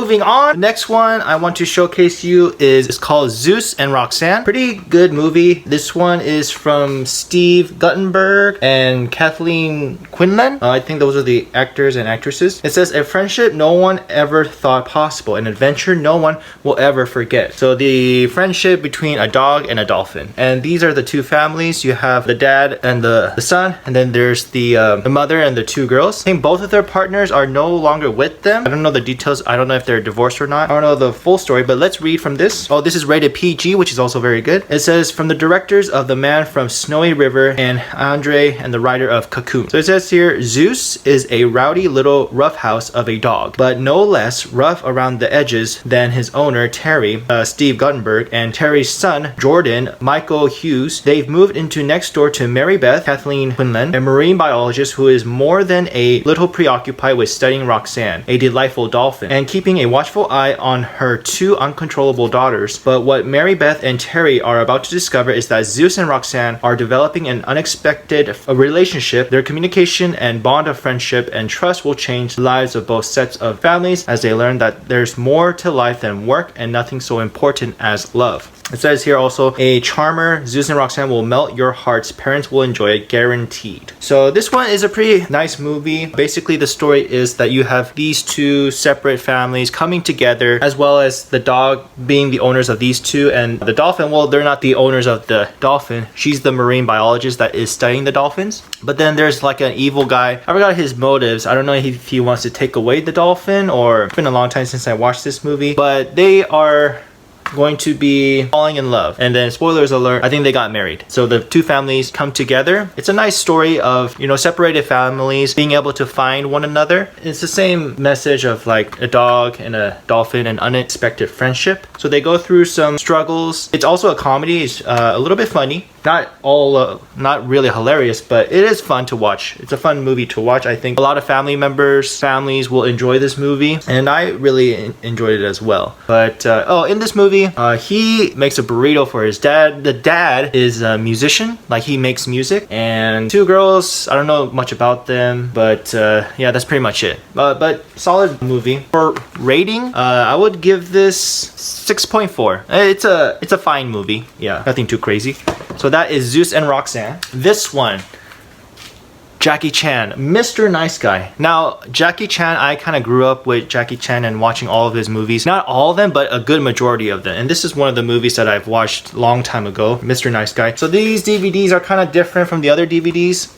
moving on. The next one I want to showcase you is called Zeus and Roxanne. Pretty good movie. This one is from Steve Guttenberg and Kathleen Quinlan. I think those are the actors and actresses. It says, a friendship no one ever thought possible, an adventure no one will ever forget. So the friendship between a dog and a dolphin. And these are the two families. You have the dad and the son, and then there's the mother and the two girls. I think both of their partners are no longer with them. I don't know the details. I don't know if they're divorced or not. I don't know the full story, but let's read from this. Oh, this is rated PG, which is also very good. It says, from the directors of The Man from Snowy River and Andre and the writer of Cocoon. So it says here, Zeus is a rowdy little roughhouse of a dog, but no less rough around the edges than his owner, Terry, Steve Guttenberg, and Terry's son, Jordan, Michael Hughes. They've moved into next door to Mary Beth, Kathleen Quinlan, a marine biologist who is more than a little preoccupied with studying Roxanne, a delightful dolphin, and keeping a watchful eye on her two uncontrollable daughters. But what Mary Beth and Terry are about to discover is that Zeus and Roxanne are developing an unexpected relationship. Their communication and bond of friendship and trust will change the lives of both sets of families as they learn that there's more to life than work and nothing so important as love. It says here also, a charmer, Zeus and Roxanne will melt your hearts. Parents will enjoy it, guaranteed. So this one is a pretty nice movie. Basically, the story is that you have these two separate families coming together, as well as the dog being the owners of these two, and the dolphin, well, they're not the owners of the dolphin. She's the marine biologist that is studying the dolphins. But then there's like an evil guy. I forgot his motives. I don't know if he wants to take away the dolphin, or it's been a long time since I watched this movie. But they are going to be falling in love, and then spoilers alert, I think they got married. So the two families come together. It's a nice story of, you know, separated families being able to find one another. It's the same message of like a dog and a dolphin and unexpected friendship. So they go through some struggles. It's also a comedy. It's a little bit funny, not really hilarious, but it is fun to watch. It's a fun movie to watch. I think a lot of families will enjoy this movie, and I really enjoyed it as well. But in this movie, he makes a burrito for his dad. The dad is a musician, like he makes music. And two girls, I don't know much about them, but yeah, that's pretty much it. But solid movie. For rating, I would give this 6.4. It's a fine movie. Yeah, nothing too crazy. So that is Zeus and Roxanne. This one, Jackie Chan, Mr. Nice Guy. Now, Jackie Chan, I kind of grew up with Jackie Chan and watching all of his movies. Not all of them, but a good majority of them. And this is one of the movies that I've watched a long time ago, Mr. Nice Guy. So these DVDs are kind of different from the other DVDs.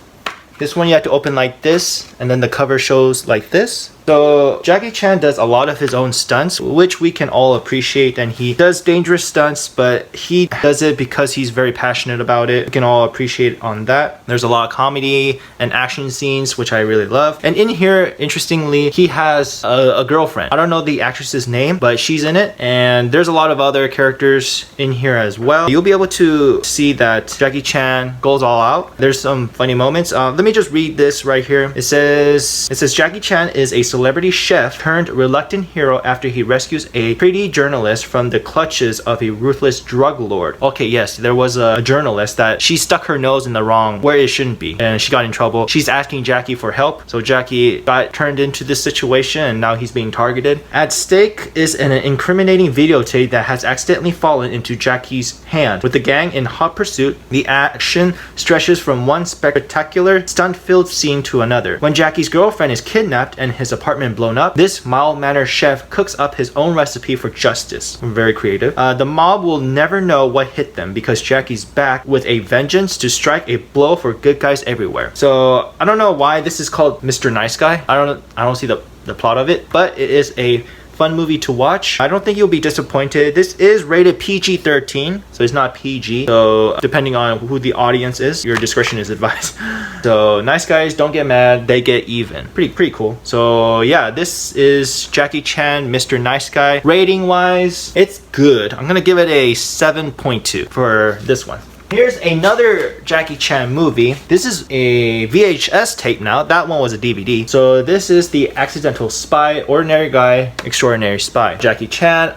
This one you have to open like this, and then the cover shows like this. So Jackie Chan does a lot of his own stunts, which we can all appreciate, and he does dangerous stunts, but he does it because he's very passionate about it. We can all appreciate on that. There's a lot of comedy and action scenes, which I really love. And in here, interestingly, he has a girlfriend. I don't know the actress's name, but she's in it. And there's a lot of other characters in here as well. You'll be able to see that Jackie Chan goes all out. There's some funny moments. Let me just read this right here. It says Jackie Chan is a celebrity chef turned reluctant hero after he rescues a pretty journalist from the clutches of a ruthless drug lord. Okay, yes, there was a journalist that she stuck her nose in the wrong where it shouldn't be, and she got in trouble. She's asking Jackie for help, so Jackie got turned into this situation, and now he's being targeted. At stake is an incriminating videotape that has accidentally fallen into Jackie's hand. With the gang in hot pursuit, the action stretches from one spectacular stunt-filled scene to another. When Jackie's girlfriend is kidnapped and his apartment blown up, this mild-mannered chef cooks up his own recipe for justice. Very creative. The mob will never know what hit them because Jackie's back with a vengeance to strike a blow for good guys everywhere. So I don't know why this is called Mr. Nice Guy. I don't see the plot of it, but it is a fun movie to watch. I don't think you'll be disappointed. This is rated PG-13, so it's not PG. So depending on who the audience is, your discretion is advised. So nice guys don't get mad, they get even. Pretty cool. So yeah, this is Jackie Chan, Mr. Nice Guy. Rating wise, it's good. I'm gonna give it a 7.2 for this one. Here's another Jackie Chan movie. This is a VHS tape now. That one was a DVD. So this is The Accidental Spy, Ordinary Guy, Extraordinary Spy. Jackie Chan.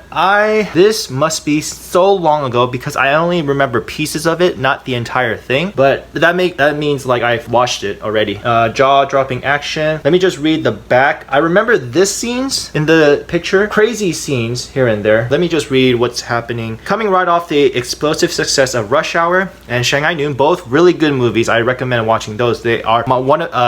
This must be so long ago because I only remember pieces of it, not the entire thing. But that means like I've watched it already. Jaw-dropping action. Let me just read the back. I remember this scenes in the picture. Crazy scenes here and there. Let me just read what's happening. Coming right off the explosive success of Rush Hour and Shanghai Noon, both really good movies. I recommend watching those. They are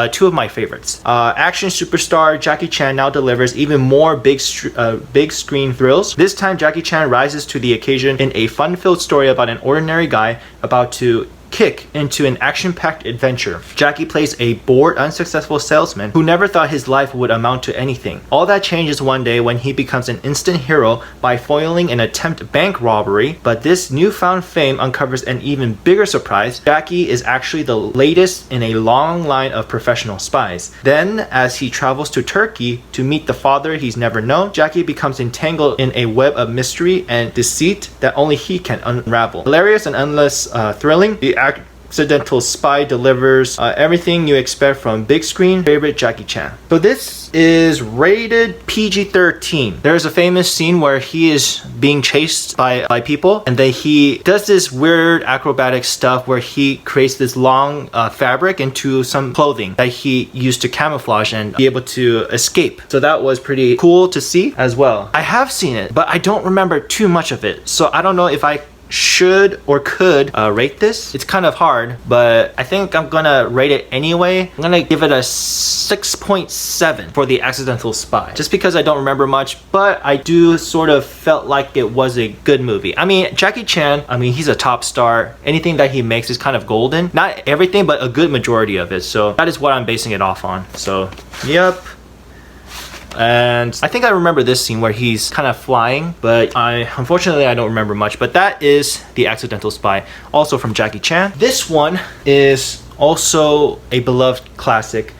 two of my favorites. Action superstar Jackie Chan now delivers even more big screen thrills. This time Jackie Chan rises to the occasion in a fun-filled story about an ordinary guy about to kick into an action-packed adventure. Jackie plays a bored, unsuccessful salesman who never thought his life would amount to anything. All that changes one day when he becomes an instant hero by foiling an attempted bank robbery, but this newfound fame uncovers an even bigger surprise. Jackie is actually the latest in a long line of professional spies. Then, as he travels to Turkey to meet the father he's never known, Jackie becomes entangled in a web of mystery and deceit that only he can unravel. Hilarious and endless thrilling, The Accidental Spy delivers everything you expect from big screen favorite Jackie Chan. So this is rated PG-13. There's a famous scene where he is being chased by people, and then he does this weird acrobatic stuff where he creates this long fabric into some clothing that he used to camouflage and be able to escape. So that was pretty cool to see as well. I have seen it, but I don't remember too much of it. So I don't know if I should or could rate this. It's kind of hard, but I think I'm gonna rate it anyway. I'm gonna give it a 6.7 for The Accidental Spy, just because I don't remember much, but I do sort of felt like it was a good movie. I mean, Jackie Chan, he's a top star. Anything that he makes is kind of golden. Not everything, but a good majority of it. So that is what I'm basing it off on. So, yep. And I think I remember this scene where he's kind of flying, but unfortunately I don't remember much. But that is The Accidental Spy, also from Jackie Chan. This one is also a beloved classic,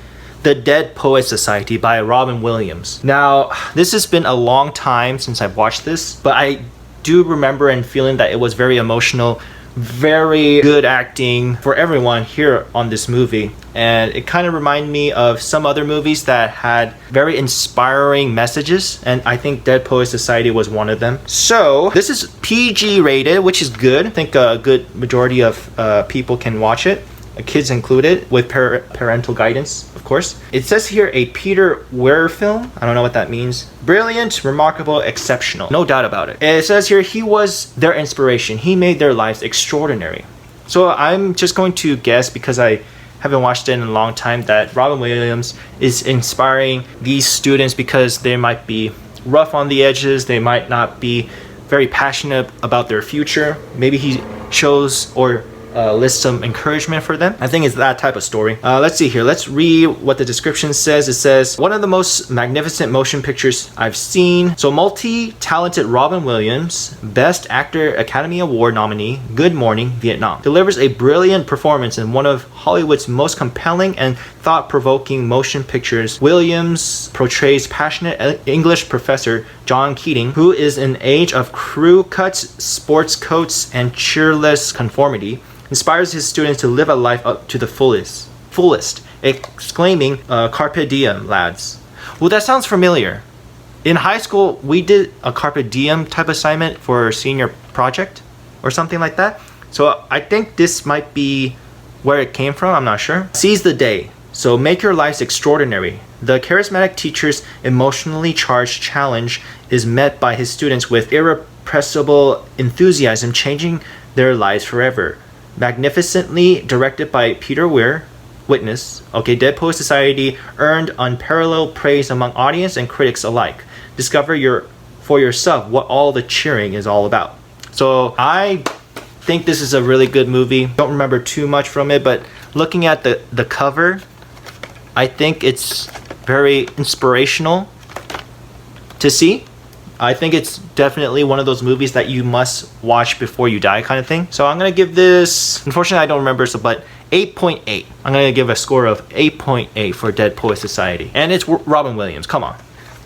The Dead Poets Society by Robin Williams. Now, this has been a long time since I've watched this, but I do remember and feeling that it was very emotional, very good acting for everyone here on this movie, and it kind of reminded me of some other movies that had very inspiring messages, and I think Dead Poets Society was one of them. So this is PG rated, which is good. I think a good majority of people can watch it, kids included, with parental guidance, of course. It says here a Peter Weir film. I don't know what that means. Brilliant, remarkable, exceptional. No doubt about it. It says here he was their inspiration. He made their lives extraordinary. So I'm just going to guess, because I haven't watched it in a long time, that Robin Williams is inspiring these students because they might be rough on the edges. They might not be very passionate about their future. Maybe he shows or list some encouragement for them. I think it's that type of story. Let's see here. Let's read what the description says. It says, one of the most magnificent motion pictures I've seen. So multi-talented Robin Williams, Best Actor Academy Award nominee, Good Morning, Vietnam, delivers a brilliant performance in one of Hollywood's most compelling and thought-provoking motion pictures. Williams portrays passionate English professor John Keating, who is an age of crew cuts, sports coats, and cheerless conformity, inspires his students to live a life up to the fullest, exclaiming, Carpe diem, lads. Well, that sounds familiar. In high school, we did a Carpe diem type assignment for our senior project or something like that. So I think this might be where it came from. I'm not sure. Seize the day. So make your lives extraordinary. The charismatic teacher's emotionally charged challenge is met by his students with irrepressible enthusiasm, changing their lives forever. Magnificently directed by Peter Weir, Witness. Okay, Dead Poets Society earned unparalleled praise among audience and critics alike. Discover for yourself what all the cheering is all about. So I think this is a really good movie. Don't remember too much from it, but looking at the cover, I think it's very inspirational to see. I think it's definitely one of those movies that you must watch before you die kind of thing. So I'm going to give this, unfortunately I don't remember, but 8.8. I'm going to give a score of 8.8 for Dead Poets Society. And it's Robin Williams, come on.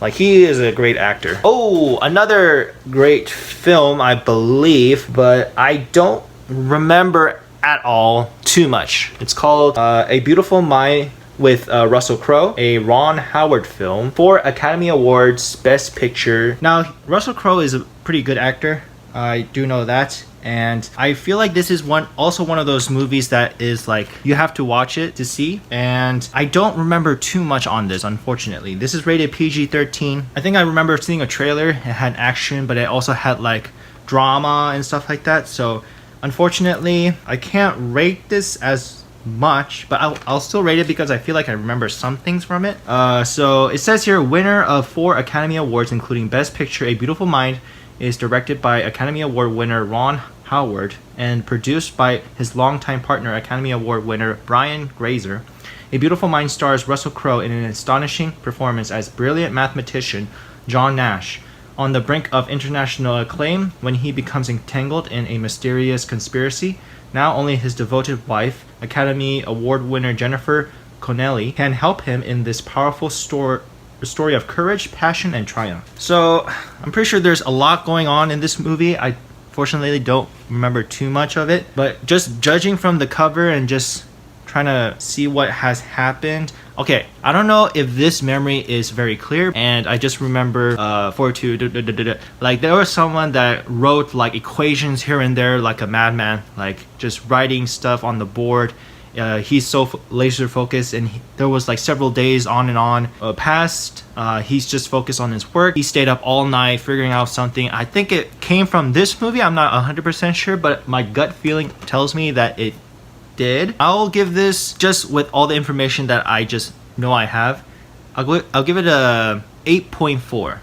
Like, he is a great actor. Oh, another great film, I believe, but I don't remember at all too much. It's called A Beautiful Mind with Russell Crowe, a Ron Howard film, 4 Academy Awards, Best Picture. Now, Russell Crowe is a pretty good actor. I do know that. And I feel like this is also one of those movies that is like, you have to watch it to see. And I don't remember too much on this, unfortunately. This is rated PG-13. I think I remember seeing a trailer. It had action, but it also had like drama and stuff like that. So unfortunately, I can't rate this as much, but I'll still rate it because I feel like I remember some things from it. So it says here, winner of 4 Academy Awards, including Best Picture, A Beautiful Mind, is directed by Academy Award winner Ron Howard and produced by his longtime partner, Academy Award winner Brian Grazer. A Beautiful Mind stars Russell Crowe in an astonishing performance as brilliant mathematician John Nash, on the brink of international acclaim when he becomes entangled in a mysterious conspiracy. Now only his devoted wife, Academy Award winner Jennifer Connelly, can help him in this powerful story of courage, passion, and triumph. So I'm pretty sure there's a lot going on in this movie. I fortunately don't remember too much of it, but just judging from the cover and just trying to see what has happened. Okay, I don't know if this memory is very clear, and I just remember like there was someone that wrote like equations here and there like a madman, like just writing stuff on the board. He's so laser focused, and there was like several days on and on past. He's just focused on his work. He stayed up all night figuring out something. I think it came from this movie. I'm not 100% sure, but my gut feeling tells me that it did. I'll give this, just with all the information that I just know I have, I'll give it a 8.4.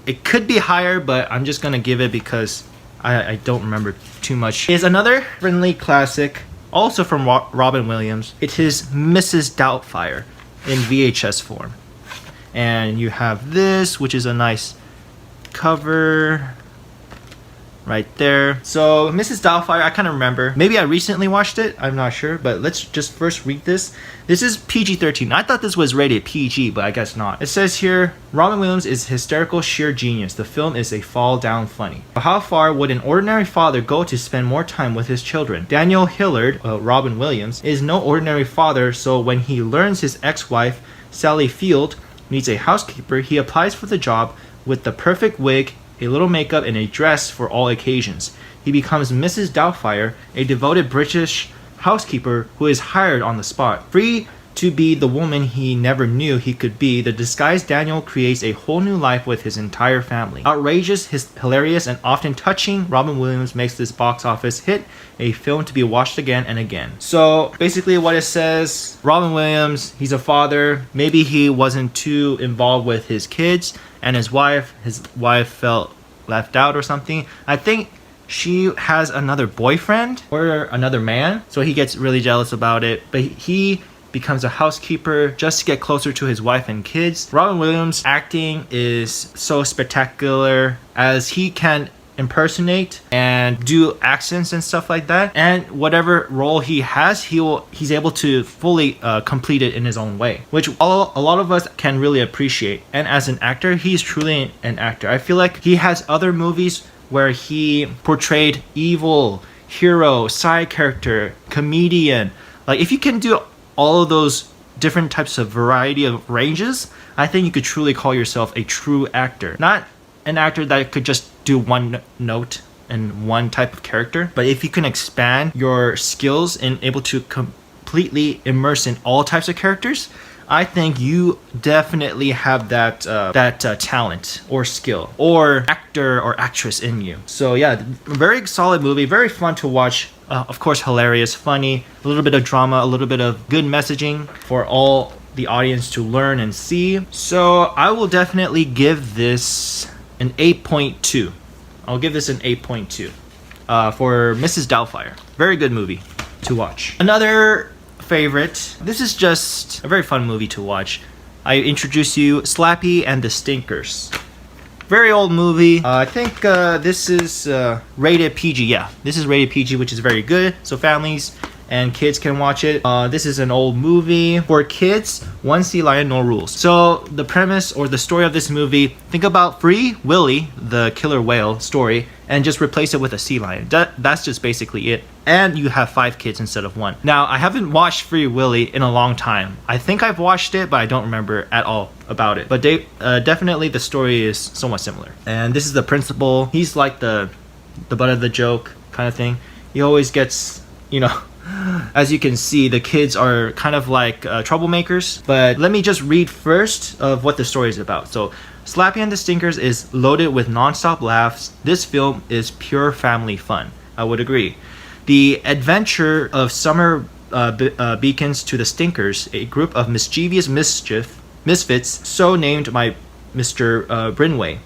It could be higher, but I'm just gonna give it because I don't remember too much. It's another friendly classic, also from Robin Williams. It is Mrs. Doubtfire in VHS form. And you have this, which is a nice cover right there. So Mrs. Doubtfire, I kind of remember. Maybe I recently watched it, I'm not sure, but let's just first read this. This is PG-13. I thought this was rated PG, but I guess not. It says here, Robin Williams is hysterical sheer genius. The film is a fall down funny. But how far would an ordinary father go to spend more time with his children? Daniel Hillard, Robin Williams, is no ordinary father, so when he learns his ex-wife, Sally Field, needs a housekeeper, he applies for the job with the perfect wig, a little makeup, and a dress for all occasions. He becomes Mrs. Doubtfire, a devoted British housekeeper who is hired on the spot. Free to be the woman he never knew he could be, the disguised Daniel creates a whole new life with his entire family. Outrageous, hilarious, and often touching, Robin Williams makes this box office hit a film to be watched again and again. So basically what it says, Robin Williams, he's a father. Maybe he wasn't too involved with his kids and his wife felt left out or something. I think she has another boyfriend or another man, so he gets really jealous about it, but he becomes a housekeeper just to get closer to his wife and kids. Robin Williams' acting is so spectacular, as he can impersonate and do accents and stuff like that, and whatever role he has, he's able to fully complete it in his own way, which a lot of us can really appreciate. And as an actor, he's truly an actor. I feel like he has other movies where he portrayed evil, hero, side character, comedian. Like if you can do all of those different types of variety of ranges, I think you could truly call yourself a true actor. Not an actor that could just do one note and one type of character, but if you can expand your skills and able to completely immerse in all types of characters, I think you definitely have that talent or skill or actor or actress in you. So yeah, very solid movie, very fun to watch. Of course, hilarious, funny, a little bit of drama, a little bit of good messaging for all the audience to learn and see. So I will definitely give this an 8.2. I'll give this an 8.2 for Mrs. Doubtfire. Very good movie to watch. Another favorite. This is just a very fun movie to watch. I introduce you Slappy and the Stinkers. Very old movie. I think this is rated PG. Yeah, this is rated PG, which is very good. So families and kids can watch it. This is an old movie for kids. One sea lion, no rules. So the premise or the story of this movie, think about Free Willy, the killer whale story, and just replace it with a sea lion. That's just basically it. And you have 5 kids instead of 1. Now, I haven't watched Free Willy in a long time. I think I've watched it, but I don't remember at all about it. But definitely the story is somewhat similar. And this is the principal. He's like the butt of the joke kind of thing. He always gets, you know, as you can see, the kids are kind of like troublemakers. But let me just read first of what the story is about. So, Slappy and the Stinkers is loaded with non-stop laughs. This film is pure family fun. I would agree. The adventure of summer beacons to the Stinkers, a group of mischievous misfits, so named by Mr. Brinway,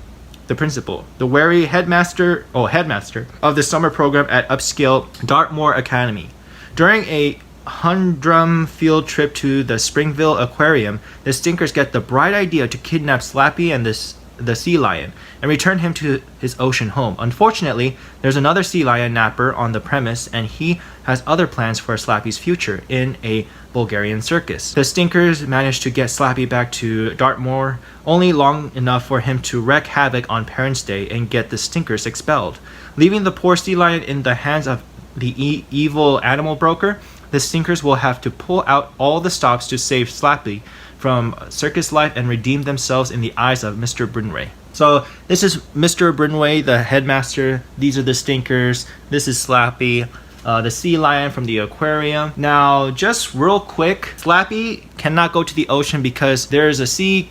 the principal, the wary headmaster of the summer program at upscale Dartmoor Academy. During a humdrum field trip to the Springville Aquarium, the Stinkers get the bright idea to kidnap Slappy and the sea lion and return him to his ocean home. Unfortunately, there's another sea lion napper on the premise, and he has other plans for Slappy's future in a Bulgarian circus. The Stinkers manage to get Slappy back to Dartmoor, only long enough for him to wreak havoc on Parents' Day and get the Stinkers expelled. Leaving the poor sea lion in the hands of the evil animal broker, the Stinkers will have to pull out all the stops to save Slappy from circus life and redeem themselves in the eyes of Mr. Brinway. So this is Mr. Brinway, the headmaster. These are the Stinkers. This is Slappy, the sea lion from the aquarium. Now, just real quick, Slappy cannot go to the ocean because there's a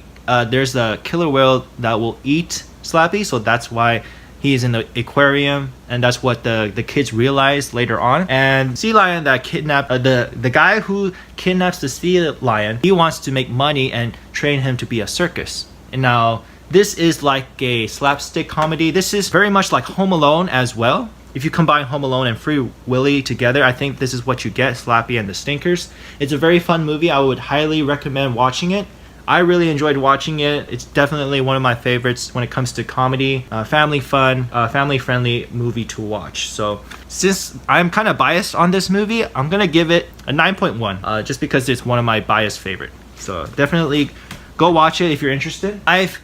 killer whale that will eat Slappy, so that's why he is in the aquarium, and that's what the kids realize later on. And sea lion that kidnapped the guy who kidnaps the sea lion, he wants to make money and train him to be a circus. And now this is like a slapstick comedy. This is very much like Home Alone as well. If you combine Home Alone and Free Willy together, I think this is what you get, Slappy and the Stinkers. It's a very fun movie. I would highly recommend watching it. I really enjoyed watching it. It's definitely one of my favorites when it comes to comedy, family fun, family-friendly movie to watch. So since I'm kind of biased on this movie, I'm going to give it a 9.1 just because it's one of my biased favorite. So definitely go watch it if you're interested. I've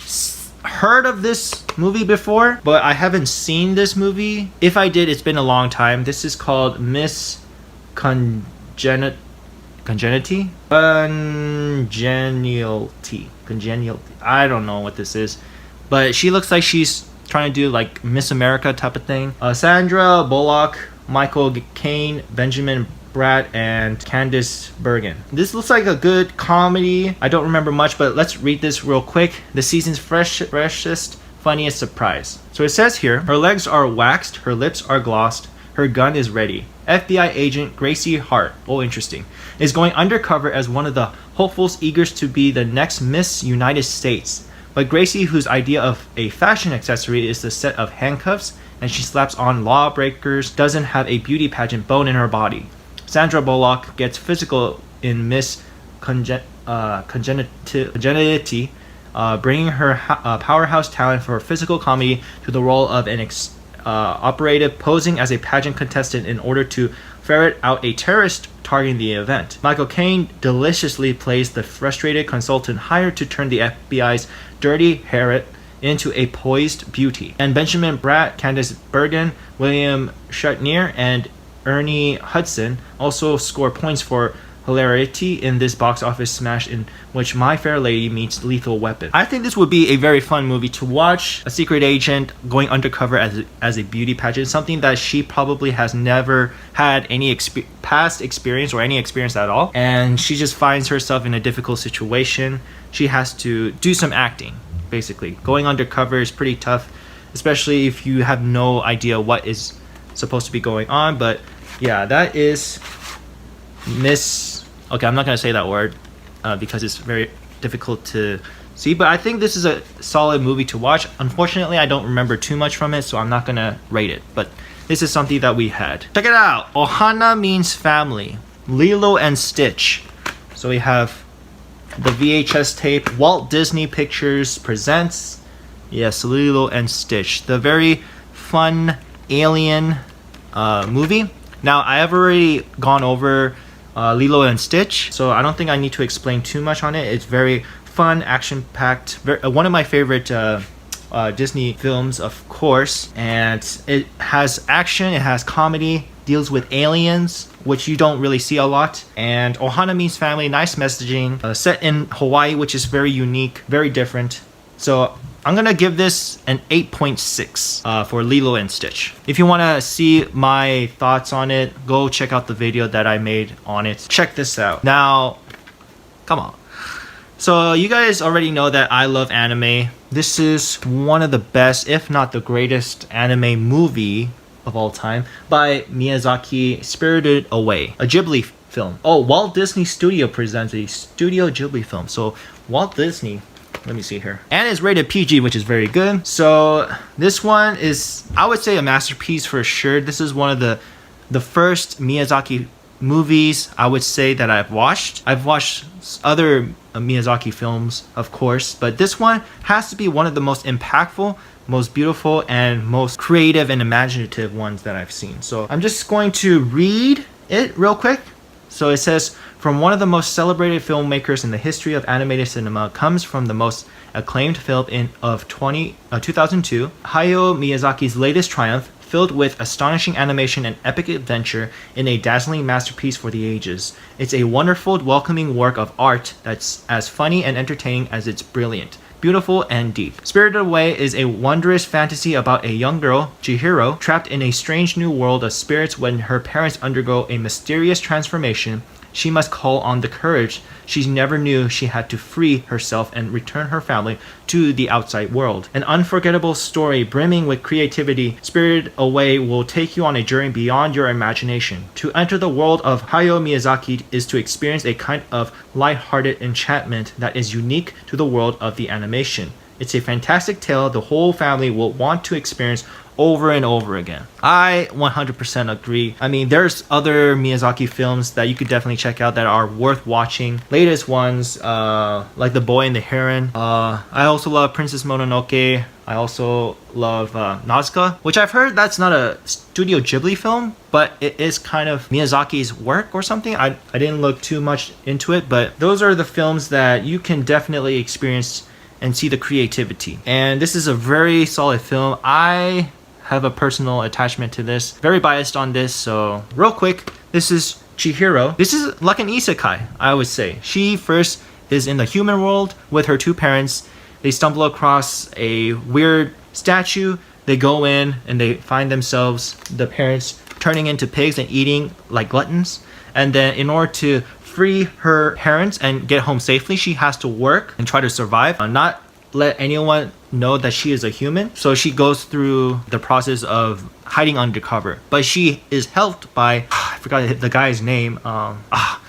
heard of this movie before, but I haven't seen this movie. If I did, it's been a long time. This is called Miss Congeniality. I don't know what this is, but she looks like she's trying to do like Miss America type of thing. Sandra Bullock, Michael Caine, Benjamin Bratt, and Candice Bergen. This looks like a good comedy. I don't remember much, but let's read this real quick. The season's freshest, funniest surprise. So it says here, her legs are waxed, her lips are glossed, her gun is ready. FBI agent Gracie Hart, oh interesting, is going undercover as one of the hopefuls eager to be the next Miss United States. But Gracie, whose idea of a fashion accessory is the set of handcuffs and she slaps on lawbreakers, doesn't have a beauty pageant bone in her body. Sandra Bullock gets physical in Miss Congeniality, bringing her powerhouse talent for physical comedy to the role of an operative posing as a pageant contestant in order to ferret out a terrorist targeting the event. Michael Caine deliciously plays the frustrated consultant hired to turn the FBI's dirty Harriet into a poised beauty. And Benjamin Bratt, Candice Bergen, William Shatner, and Ernie Hudson also score points for hilarity in this box office smash in which My Fair Lady meets Lethal Weapon. I think this would be a very fun movie to watch. A secret agent going undercover as a beauty pageant, something that she probably has never had any past experience or any experience at all. And she just finds herself in a difficult situation. She has to do some acting, basically. Going undercover is pretty tough, especially if you have no idea what is supposed to be going on. But yeah, that is Okay, I'm not gonna say that word because it's very difficult to see, but I think this is a solid movie to watch. Unfortunately, I don't remember too much from it, so I'm not gonna rate it, but this is something that we had. Check it out. Ohana means family. Lilo and Stitch. So we have the VHS tape. Walt Disney Pictures presents, yes, Lilo and Stitch, the very fun alien movie. Now, I have already gone over Lilo and Stitch, so I don't think I need to explain too much on it. It's very fun, action-packed, one of my favorite Disney films, of course, and it has action, it has comedy, deals with aliens, which you don't really see a lot, and Ohana means family, nice messaging, set in Hawaii, which is very unique, very different. So I'm gonna give this an 8.6 for Lilo and Stitch. If you want to see my thoughts on it, go check out the video that I made on it. Check this out. Now, come on. So you guys already know that I love anime. This is one of the best, if not the greatest, anime movie of all time by Miyazaki, Spirited Away, a Ghibli film. Oh, Walt Disney Studio presents a Studio Ghibli film. So Walt Disney, let me see here. And it's rated PG, which is very good. So this one is, I would say, a masterpiece for sure. This is one of the first Miyazaki movies I would say that I've watched. I've watched other Miyazaki films, of course, but this one has to be one of the most impactful, most beautiful, and most creative and imaginative ones that I've seen. So I'm just going to read it real quick. So it says, from one of the most celebrated filmmakers in the history of animated cinema, comes from the most acclaimed film of 2002, Hayao Miyazaki's latest triumph, filled with astonishing animation and epic adventure in a dazzling masterpiece for the ages. It's a wonderful, welcoming work of art that's as funny and entertaining as it's brilliant, beautiful and deep. Spirited Away is a wondrous fantasy about a young girl, Chihiro, trapped in a strange new world of spirits. When her parents undergo a mysterious transformation, she must call on the courage she never knew she had to free herself and return her family to the outside world. An unforgettable story brimming with creativity, Spirited Away will take you on a journey beyond your imagination. To enter the world of Hayao Miyazaki is to experience a kind of light-hearted enchantment that is unique to the world of the animation. It's a fantastic tale the whole family will want to experience over and over again. I 100% agree. I mean, there's other Miyazaki films that you could definitely check out that are worth watching. Latest ones, like The Boy and the Heron. I also love Princess Mononoke. I also love Nazca, which I've heard that's not a Studio Ghibli film, but it is kind of Miyazaki's work or something. I didn't look too much into it, but those are the films that you can definitely experience and see the creativity. And this is a very solid film. I have a personal attachment to this. Very biased on this, so real quick, this is Chihiro. This is like an isekai, I would say. She first is in the human world with her two parents. They stumble across a weird statue. They go in and they find themselves, the parents, turning into pigs and eating like gluttons. And then in order to free her parents and get home safely, she has to work and try to survive, not let anyone know that she is a human. So she goes through the process of hiding undercover, but she is helped by I forgot the guy's name.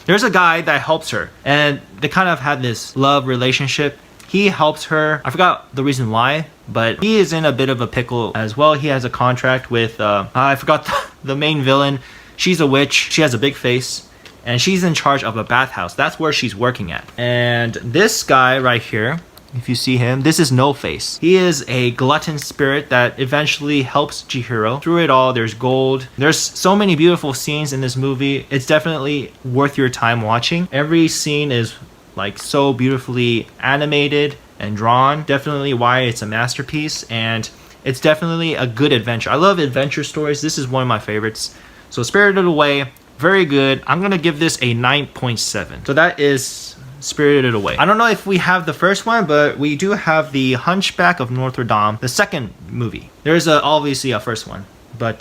There's a guy that helps her, and they kind of have this love relationship. He helps her. I forgot the reason why, but he is in a bit of a pickle as well. He has a contract with I forgot the main villain. She's a witch. She has a big face, and she's in charge of a bathhouse. That's where she's working at. And this guy right here, if you see him, this is No Face. He is a glutton spirit that eventually helps Chihiro. Through it all, there's gold. There's so many beautiful scenes in this movie. It's definitely worth your time watching. Every scene is like so beautifully animated and drawn. Definitely why it's a masterpiece, and it's definitely a good adventure. I love adventure stories. This is one of my favorites. So Spirited Away, very good. I'm gonna give this a 9.7. So that is Spirited Away. I don't know if we have the first one, but we do have the Hunchback of Notre Dame, the second movie. There's obviously a first one, but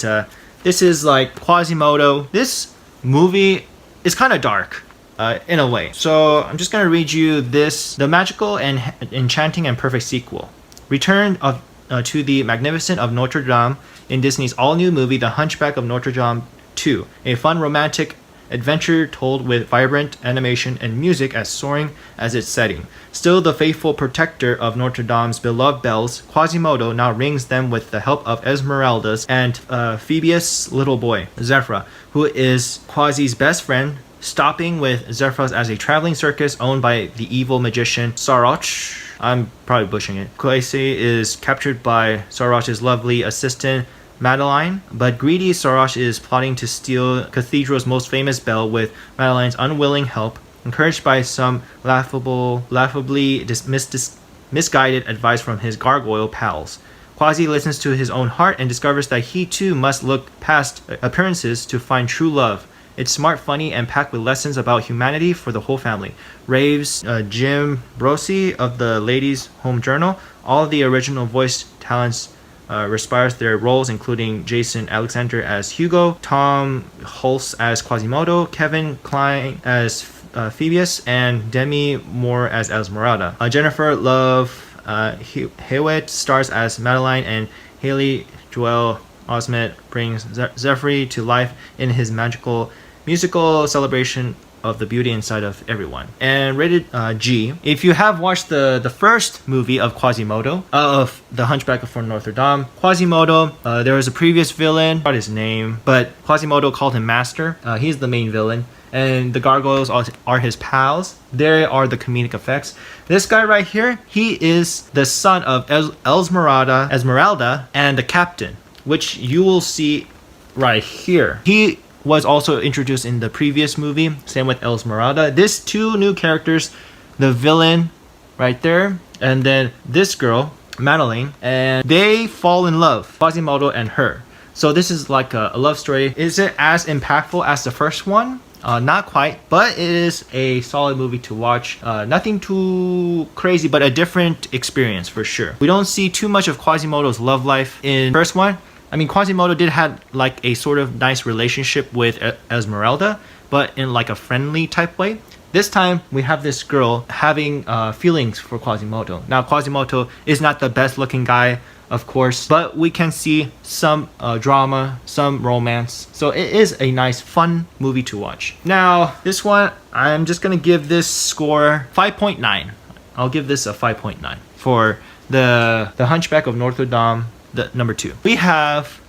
this is like Quasimodo. This movie is kind of dark in a way. So I'm just gonna read you this: the magical and enchanting and perfect sequel. Return to the magnificent of Notre Dame in Disney's all-new movie, The Hunchback of Notre Dame 2, a fun romantic adventure told with vibrant animation and music as soaring as its setting. Still the faithful protector of Notre Dame's beloved bells, Quasimodo now rings them with the help of Esmeralda's and Phoebe's little boy, Zephyr, who is Quasi's best friend, stopping with Zephyr as a traveling circus owned by the evil magician Saroch. I'm probably butchering it. Quasi is captured by Saroch's lovely assistant Madeline, but greedy Saroch is plotting to steal Cathedral's most famous bell with Madeline's unwilling help. Encouraged by some laughably misguided advice from his gargoyle pals. Quasi listens to his own heart and discovers that he too must look past appearances to find true love. It's smart, funny, and packed with lessons about humanity for the whole family. Raves Jim Brosi of the Ladies' Home Journal. All of the original voice talents respires their roles, including Jason Alexander as Hugo, Tom Hulse as Quasimodo, Kevin Kline as Phoebus, and Demi Moore as Esmeralda. Jennifer Love Hewitt stars as Madeline, and Haley Joel Osment brings Zephyr to life in his magical musical celebration of the beauty inside of everyone. And rated G. If you have watched the first movie of Quasimodo, of The Hunchback of Notre Dame, Quasimodo, there was a previous villain, not his name, but Quasimodo called him Master. He's the main villain. And the gargoyles are his pals. There are the comedic effects. This guy right here, he is the son of Esmeralda and the captain, which you will see right here. He was also introduced in the previous movie, same with Esmeralda. These two new characters, the villain right there, and then this girl, Madeline, and they fall in love, Quasimodo and her. So this is like a love story. Is it as impactful as the first one? Not quite, but it is a solid movie to watch. Nothing too crazy, but a different experience for sure. We don't see too much of Quasimodo's love life in the first one. I mean, Quasimodo did have like a sort of nice relationship with Esmeralda, but in like a friendly type way. This time, we have this girl having feelings for Quasimodo. Now, Quasimodo is not the best looking guy, of course, but we can see some drama, some romance. So it is a nice, fun movie to watch. Now, this one, I'm just gonna give this score 5.9. I'll give this a 5.9 for the Hunchback of Notre Dame, the number 2. We have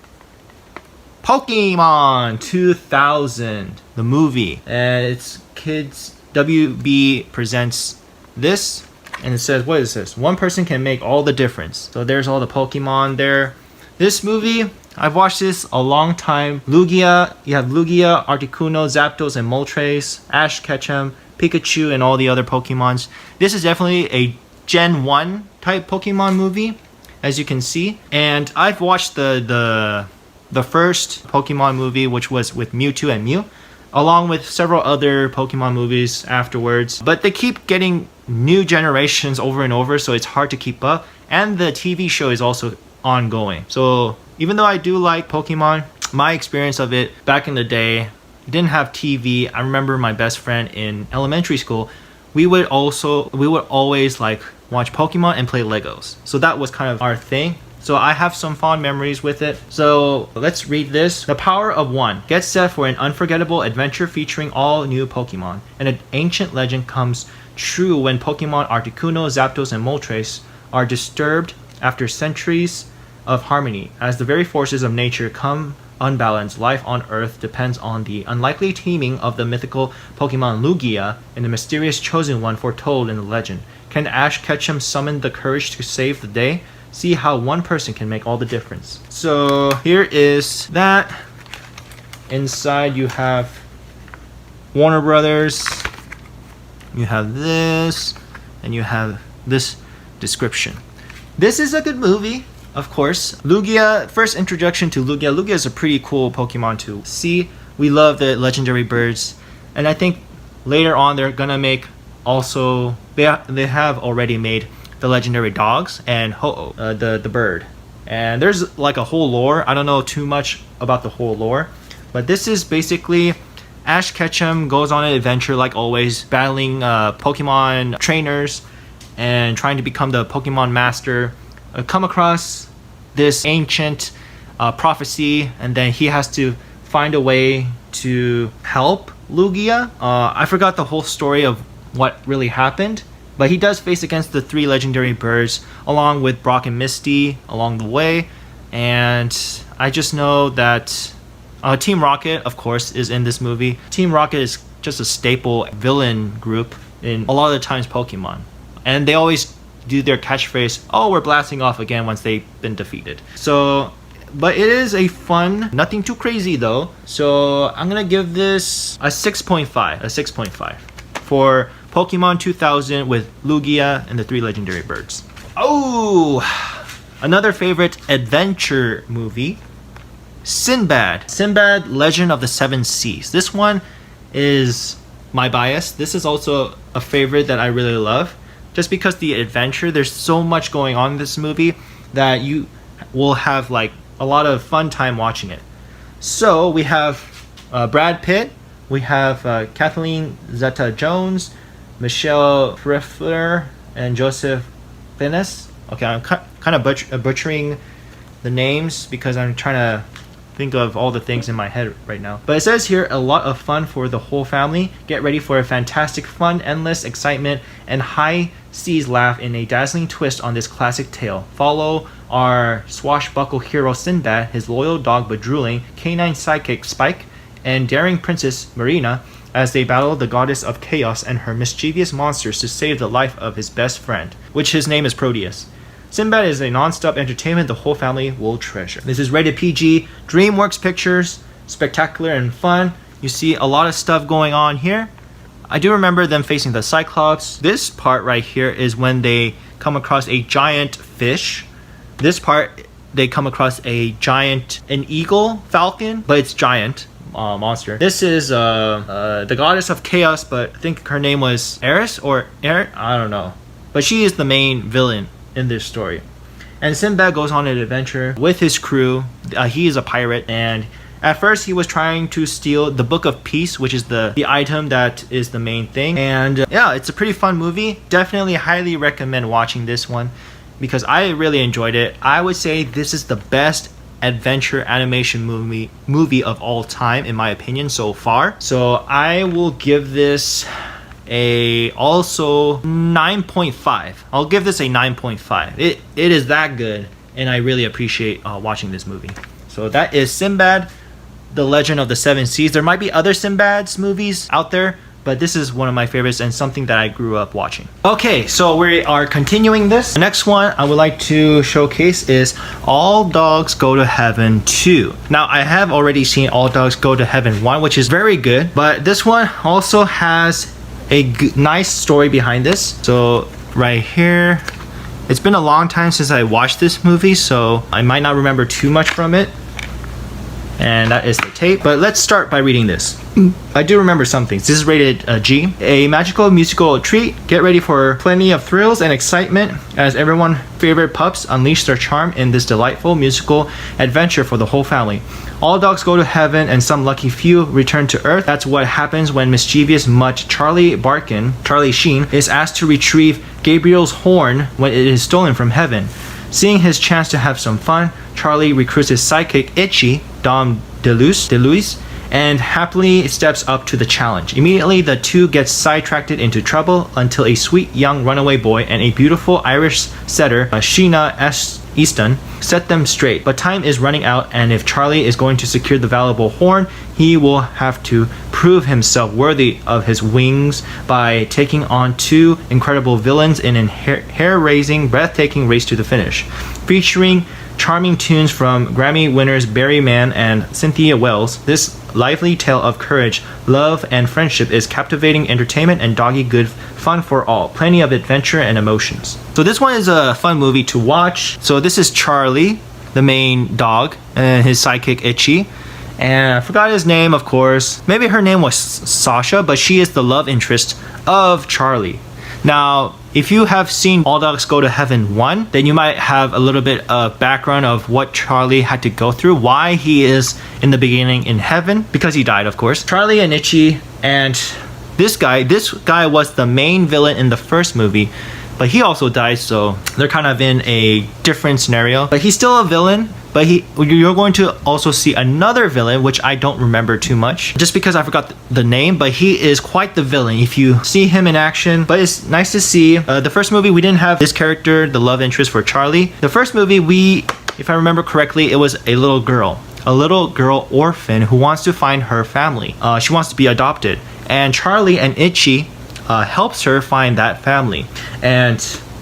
Pokemon 2000, the movie, and it's kids. WB presents this. And it says, what is this? One person can make all the difference. So there's all the Pokemon there. This movie, I've watched this a long time. Lugia, you have Lugia, Articuno, Zapdos, and Moltres, Ash Ketchum, Pikachu, and all the other Pokemons. This is definitely a Gen 1 type Pokemon movie, as you can see. And I've watched the first Pokemon movie, which was with Mewtwo and Mew, along with several other Pokemon movies afterwards. But they keep getting new generations over and over, so it's hard to keep up. And the TV show is also ongoing. So even though I do like Pokemon, my experience of it back in the day, didn't have TV. I remember my best friend in elementary school, we would always like watch Pokemon and play Legos. So that was kind of our thing. So I have some fond memories with it. So let's read this. The power of one. Get set for an unforgettable adventure featuring all new Pokemon. And an ancient legend comes true when Pokemon Articuno, Zapdos, and Moltres are disturbed after centuries of harmony. As the very forces of nature come unbalanced, life on Earth depends on the unlikely teaming of the mythical Pokemon Lugia and the mysterious chosen one foretold in the legend. Can Ash Ketchum summon the courage to save the day? See how one person can make all the difference. So here is that. Inside you have Warner Brothers. You have this, and you have this description. This is a good movie, of course. Lugia, first introduction to Lugia. Lugia is a pretty cool Pokemon to see. We love the legendary birds, and I think later on they're gonna make also. They have already made the legendary dogs and Ho-Oh, the bird. And there's like a whole lore. I don't know too much about the whole lore, but this is basically Ash Ketchum goes on an adventure like always, battling Pokemon trainers and trying to become the Pokemon master. Come across this ancient prophecy, and then he has to find a way to help Lugia. I forgot the whole story of what really happened, but he does face against the 3 legendary birds along with Brock and Misty along the way. And I just know that Team Rocket, of course, is in this movie. Team Rocket is just a staple villain group in a lot of the times Pokemon. And they always do their catchphrase, oh, we're blasting off again once they've been defeated. So, but it is a fun, nothing too crazy though. So I'm gonna give this a 6.5, for Pokemon 2000 with Lugia and the 3 legendary birds. Oh, another favorite adventure movie, Sinbad. Sinbad, Legend of the Seven Seas. This one is my bias. This is also a favorite that I really love. Just because the adventure, there's so much going on in this movie that you will have like a lot of fun time watching it. So we have Brad Pitt, we have Kathleen Zeta-Jones, Michelle Pfeiffer, and Joseph Fiennes. Okay, I'm kind of butchering the names because I'm trying to think of all the things in my head right now. But it says here, a lot of fun for the whole family. Get ready for a fantastic fun, endless excitement, and high seas laugh in a dazzling twist on this classic tale. Follow our swashbuckle hero Sinbad, his loyal dog Badruling, canine sidekick Spike, and daring princess Marina as they battle the goddess of chaos and her mischievous monsters to save the life of his best friend, which his name is Proteus. Sinbad is a non-stop entertainment the whole family will treasure. This is rated PG, DreamWorks Pictures, spectacular and fun. You see a lot of stuff going on here. I do remember them facing the Cyclops. This part right here is when they come across a giant fish. This part, they come across an eagle, falcon, but it's giant monster. This is the goddess of chaos, but I think her name was Eris or Erin, I don't know. But she is the main villain in this story. And Sinbad goes on an adventure with his crew. He is a pirate, and at first he was trying to steal the Book of Peace, which is the item that is the main thing. And yeah, it's a pretty fun movie. Definitely highly recommend watching this one because I really enjoyed it. I would say this is the best adventure animation movie of all time in my opinion so far. So I will give this also 9.5. I'll give this a 9.5. It is that good, and I really appreciate watching this movie. So that is Sinbad, The Legend of the Seven Seas. There might be other Sinbad's movies out there, but this is one of my favorites and something that I grew up watching. Okay, so we are continuing this. The next one I would like to showcase is All Dogs Go to Heaven 2. Now, I have already seen All Dogs Go to Heaven 1, which is very good, but this one also has a nice story behind this. So right here, it's been a long time since I watched this movie, so I might not remember too much from it. And that is the tape. But let's start by reading this. I do remember some things. This is rated G. A magical musical treat. Get ready for plenty of thrills and excitement as everyone's favorite pups unleash their charm in this delightful musical adventure for the whole family. All dogs go to heaven and some lucky few return to earth. That's what happens when mischievous mutt Charlie Sheen, is asked to retrieve Gabriel's horn when it is stolen from heaven. Seeing his chance to have some fun, Charlie recruits his sidekick Itchy, Dom DeLuise, and happily steps up to the challenge. Immediately, the two get sidetracked into trouble until a sweet young runaway boy and a beautiful Irish setter, Sheena Easton, set them straight. But time is running out, and if Charlie is going to secure the valuable horn, he will have to prove himself worthy of his wings by taking on two incredible villains in an hair-raising, breathtaking race to the finish. Featuring charming tunes from Grammy winners Barry Mann and Cynthia Wells, this lively tale of courage, love, and friendship is captivating entertainment and doggy good fun for all. Plenty of adventure and emotions. So this one is a fun movie to watch. So this is Charlie, the main dog, and his sidekick Itchy. And I forgot his name, of course. Maybe her name was Sasha, but she is the love interest of Charlie. Now, if you have seen All Dogs Go to Heaven 1, then you might have a little bit of background of what Charlie had to go through, why he is in the beginning in heaven, because he died, of course. Charlie and Itchy, and this guy was the main villain in the first movie, but he also died, so they're kind of in a different scenario. But he's still a villain, but you're going to also see another villain, which I don't remember too much, just because I forgot the name, but he is quite the villain if you see him in action. But it's nice to see. The first movie, we didn't have this character, the love interest for Charlie. The first movie, if I remember correctly, it was a little girl orphan who wants to find her family. She wants to be adopted. And Charlie and Itchy helps her find that family. And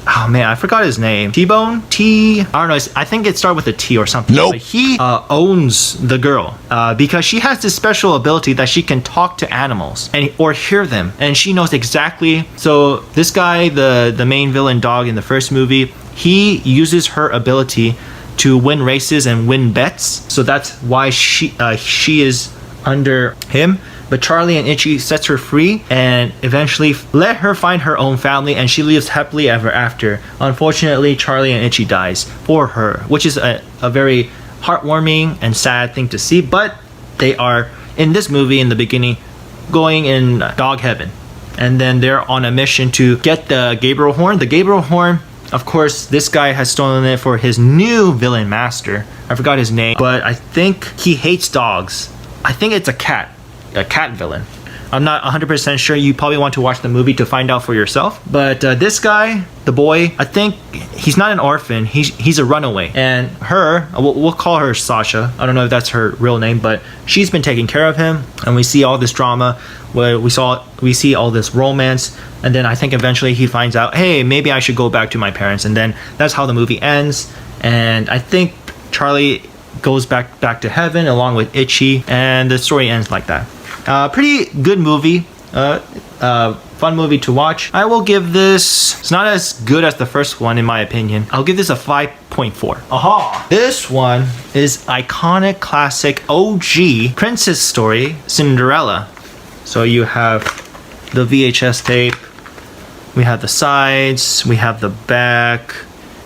oh man, I forgot his name. T-Bone? I don't know. I think it started with a T or something. Nope. But he owns the girl because she has this special ability that she can talk to animals or hear them, and she knows exactly. So this guy, the main villain dog in the first movie, he uses her ability to win races and win bets. So that's why she is under him. But Charlie and Itchy sets her free and eventually let her find her own family, and she lives happily ever after. Unfortunately, Charlie and Itchy dies for her, which is a very heartwarming and sad thing to see. But they are, in this movie, in the beginning, going in dog heaven. And then they're on a mission to get the Gabriel horn. The Gabriel horn, of course, this guy has stolen it for his new villain master. I forgot his name, but I think he hates dogs. I think it's a cat villain. I'm not 100% sure. You probably want to watch the movie to find out for yourself. But this guy, the boy, I think he's not an orphan. He's a runaway. And her, we'll call her Sasha. I don't know if that's her real name, but she's been taking care of him. And we see all this drama where we see all this romance. And then I think eventually he finds out, hey, maybe I should go back to my parents. And then that's how the movie ends. And I think Charlie goes back to heaven along with Itchy. And the story ends like that. Pretty good movie, fun movie to watch. I will give this, it's not as good as the first one in my opinion. I'll give this a 5.4. Aha! This one is iconic classic OG princess story, Cinderella. So you have the VHS tape, we have the sides, we have the back.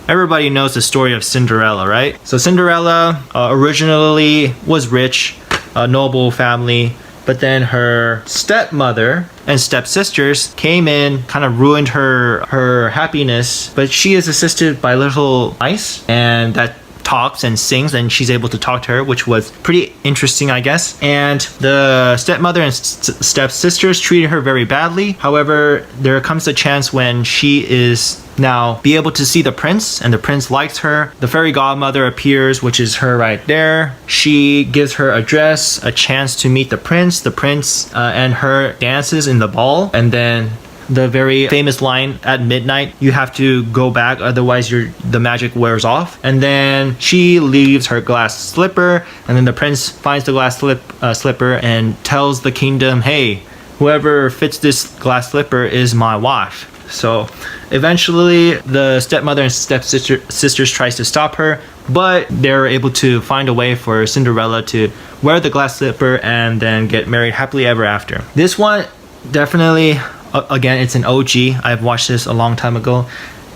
Everybody knows the story of Cinderella, right? So Cinderella originally was rich, a noble family. But then her stepmother and stepsisters came in, kind of ruined her happiness. But she is assisted by little mice, and that talks and sings, and she's able to talk to her, which was pretty interesting, I guess. And the stepmother and stepsisters treated her very badly. However, there comes a chance when she is now be able to see the prince, and the prince likes her. The fairy godmother appears, which is her right there. She gives her a dress, a chance to meet the prince. The prince and her dances in the ball, and then the very famous line at midnight, you have to go back, otherwise the magic wears off. And then she leaves her glass slipper, and then the prince finds the glass slipper and tells the kingdom, hey, whoever fits this glass slipper is my wife. So eventually the stepmother and stepsisters tries to stop her, but they're able to find a way for Cinderella to wear the glass slipper and then get married happily ever after. This one definitely, again, it's an OG. I've watched this a long time ago.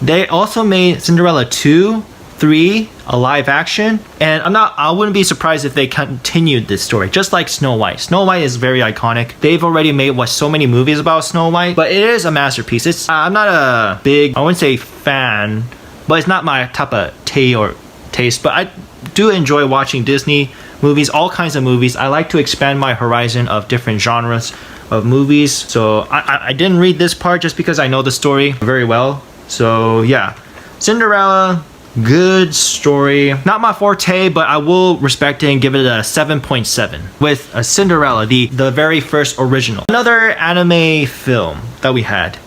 They also made Cinderella 2, 3, a live action, and I wouldn't be surprised if they continued this story, just like Snow White. Snow White is very iconic. They've already made so many movies about Snow White, but it is a masterpiece. I'm not a big, I wouldn't say fan, but it's not my type of taste, but I do enjoy watching Disney movies, all kinds of movies. I like to expand my horizon of different genres of movies. So I didn't read this part just because I know the story very well. So yeah, Cinderella, good story. Not my forte, but I will respect it and give it a 7.7 with a Cinderella, the very first original. Another anime film that we had,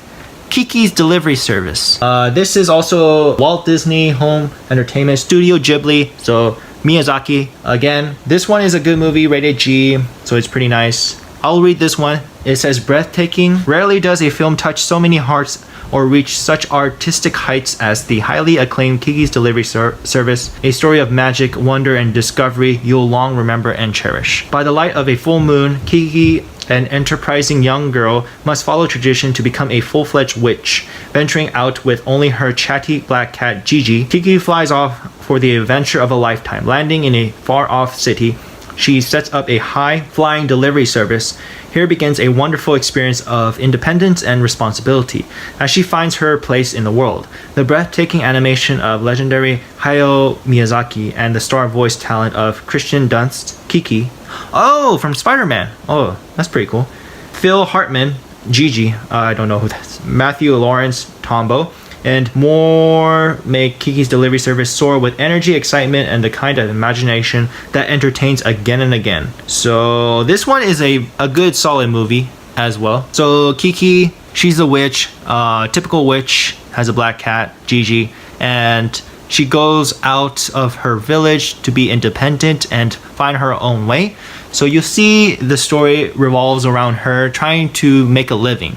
Kiki's Delivery Service. This is also Walt Disney Home Entertainment, Studio Ghibli, so Miyazaki. Again, this one is a good movie, rated G, so it's pretty nice. I'll read this one. It says, breathtaking. Rarely does a film touch so many hearts or reach such artistic heights as the highly acclaimed Kiki's Delivery Service, a story of magic, wonder, and discovery you'll long remember and cherish. By the light of a full moon, Kiki, an enterprising young girl, must follow tradition to become a full-fledged witch. Venturing out with only her chatty black cat Gigi, Kiki flies off for the adventure of a lifetime. Landing in a far-off city, she sets up a high-flying delivery service. Here begins a wonderful experience of independence and responsibility as she finds her place in the world. The breathtaking animation of legendary Hayao Miyazaki and the star voice talent of Christian Dunst, Kiki. Oh, from Spider-Man. Oh, that's pretty cool. Phil Hartman, Gigi. I don't know who that's. Matthew Lawrence, Tombo. And more make Kiki's Delivery Service soar with energy, excitement, and the kind of imagination that entertains again and again. So this one is a good solid movie as well. So Kiki She's a witch, typical witch, has a black cat, Gigi, and she goes out of her village to be independent and find her own way. So you see the story revolves around her trying to make a living.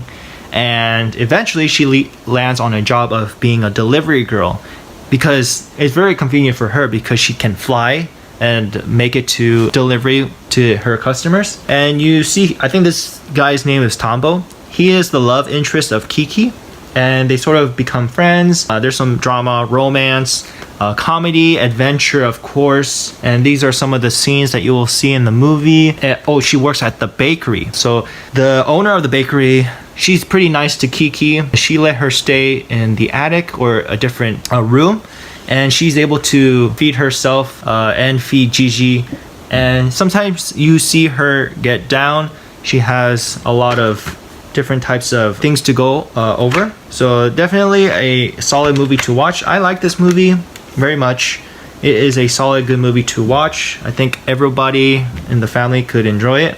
And eventually she lands on a job of being a delivery girl because it's very convenient for her because she can fly and make it to delivery to her customers. And you see, I think this guy's name is Tombo. He is the love interest of Kiki, and they sort of become friends. There's some drama, romance, comedy, adventure, of course. And these are some of the scenes that you will see in the movie. Oh, she works at the bakery. So the owner of the bakery, she's pretty nice to Kiki. She let her stay in the attic or a different room, and she's able to feed herself and feed Gigi. And sometimes you see her get down. She has a lot of different types of things to go over. So definitely a solid movie to watch. I like this movie very much. It is a solid, good movie to watch. I think everybody in the family could enjoy it.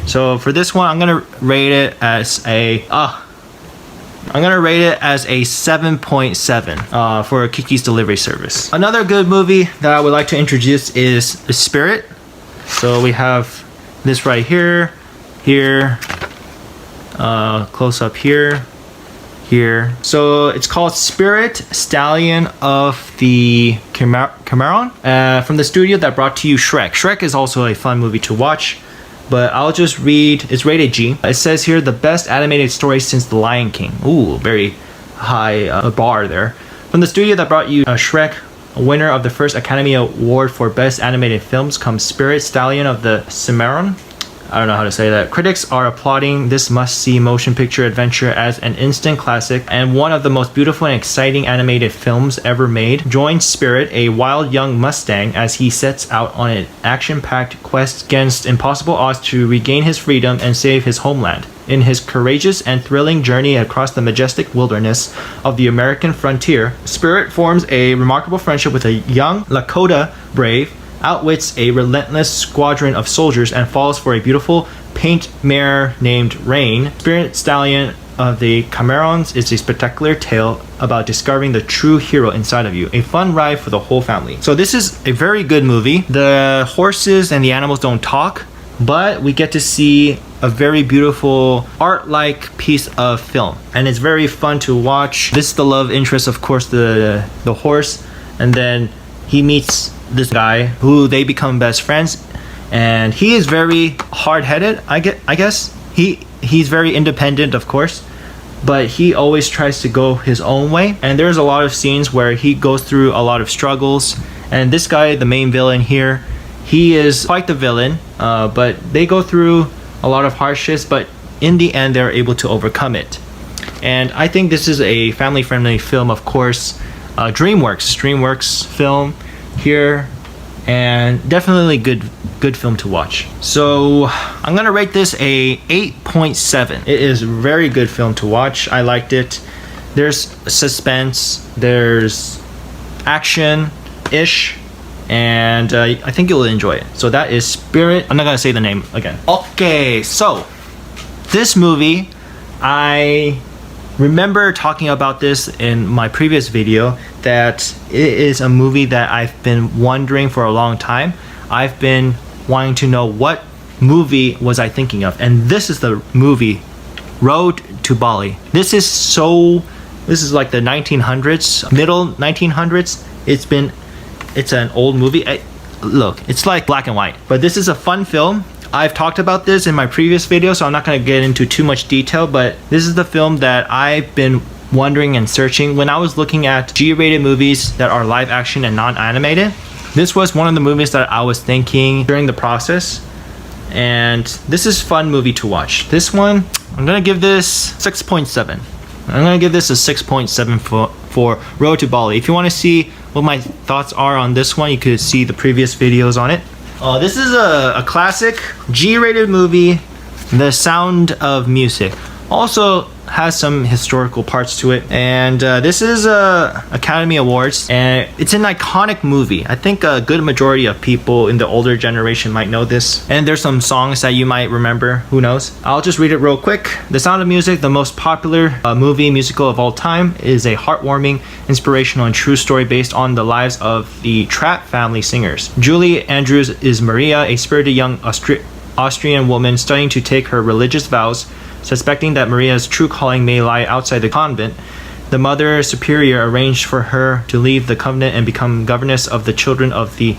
So for this one, I'm gonna rate it as a 7.7 for Kiki's Delivery Service. Another good movie that I would like to introduce is Spirit. So we have this right here, close up here. So it's called Spirit, Stallion of the Cimarron, from the studio that brought to you Shrek. Shrek is also a fun movie to watch, but I'll just read, it's rated G. It says here, the best animated story since The Lion King. Ooh, very high bar there. From the studio that brought you Shrek, a winner of the first Academy Award for Best Animated Films, comes Spirit, Stallion of the Cimarron. I don't know how to say that. Critics are applauding this must-see motion picture adventure as an instant classic and one of the most beautiful and exciting animated films ever made. Join Spirit, a wild young Mustang, as he sets out on an action-packed quest against impossible odds to regain his freedom and save his homeland. In his courageous and thrilling journey across the majestic wilderness of the American frontier, Spirit forms a remarkable friendship with a young Lakota brave, outwits a relentless squadron of soldiers, and falls for a beautiful paint mare named Rain. Spirit, Stallion of the Cimarrons is a spectacular tale about discovering the true hero inside of you. A fun ride for the whole family. So this is a very good movie. The horses and the animals don't talk, but we get to see a very beautiful art-like piece of film, and it's very fun to watch. This is the love interest, of course, the horse, and then he meets this guy who they become best friends, and he is very hard-headed. I guess he's very independent, of course, but he always tries to go his own way. And there's a lot of scenes where he goes through a lot of struggles, and this guy, the main villain here, he is quite the villain, but they go through a lot of hardships, but in the end they're able to overcome it. And I think this is a family-friendly film, of course. DreamWorks film here, and definitely good film to watch. So I'm gonna rate this a 8.7. It is a very good film to watch. I liked it. There's suspense, there's action-ish, and I think you'll enjoy it. So that is Spirit. I'm not gonna say the name again. Okay, so this movie, I remember talking about this in my previous video, that it is a movie that I've been wondering for a long time. I've been wanting to know what movie was I thinking of, and this is the movie, Road to Bali. This is like the 1900s, middle 1900s. It's an old movie. Look, it's like black and white, but this is a fun film. I've talked about this in my previous video, so I'm not going to get into too much detail, but this is the film that I've been wondering and searching when I was looking at G-rated movies that are live action and non-animated. This was one of the movies that I was thinking during the process, and this is a fun movie to watch. This one, I'm going to give this 6.7. I'm going to give this a 6.7 for Road to Bali. If you want to see what my thoughts are on this one, you could see the previous videos on it. This is a classic G-rated movie, The Sound of Music. Also has some historical parts to it, and this is Academy Awards, and it's an iconic movie. I think a good majority of people in the older generation might know this, and there's some songs that you might remember, who knows. I'll just read it real quick. The Sound of Music, the most popular movie musical of all time, is a heartwarming, inspirational, and true story based on the lives of the Trapp family singers. Julie Andrews is Maria, a spirited young Austrian woman studying to take her religious vows. Suspecting that Maria's true calling may lie outside the convent, the Mother Superior arranged for her to leave the convent and become governess of the children of the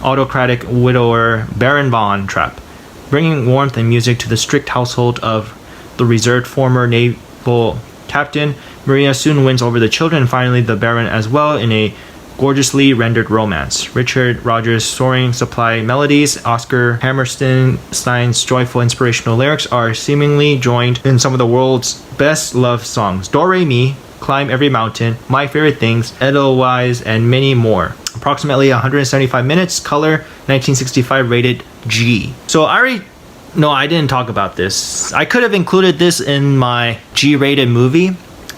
autocratic widower Baron von Trapp, bringing warmth and music to the strict household of the reserved former naval captain. Maria soon wins over the children and finally the Baron as well in a gorgeously rendered romance. Richard Rodgers' soaring supply melodies, Oscar Hammerstein's joyful inspirational lyrics are seemingly joined in some of the world's best love songs. Do Re Mi, Climb Every Mountain, My Favorite Things, Edelweiss, and many more. Approximately 175 minutes, color 1965, rated G. So I didn't talk about this. I could have included this in my G-rated movie,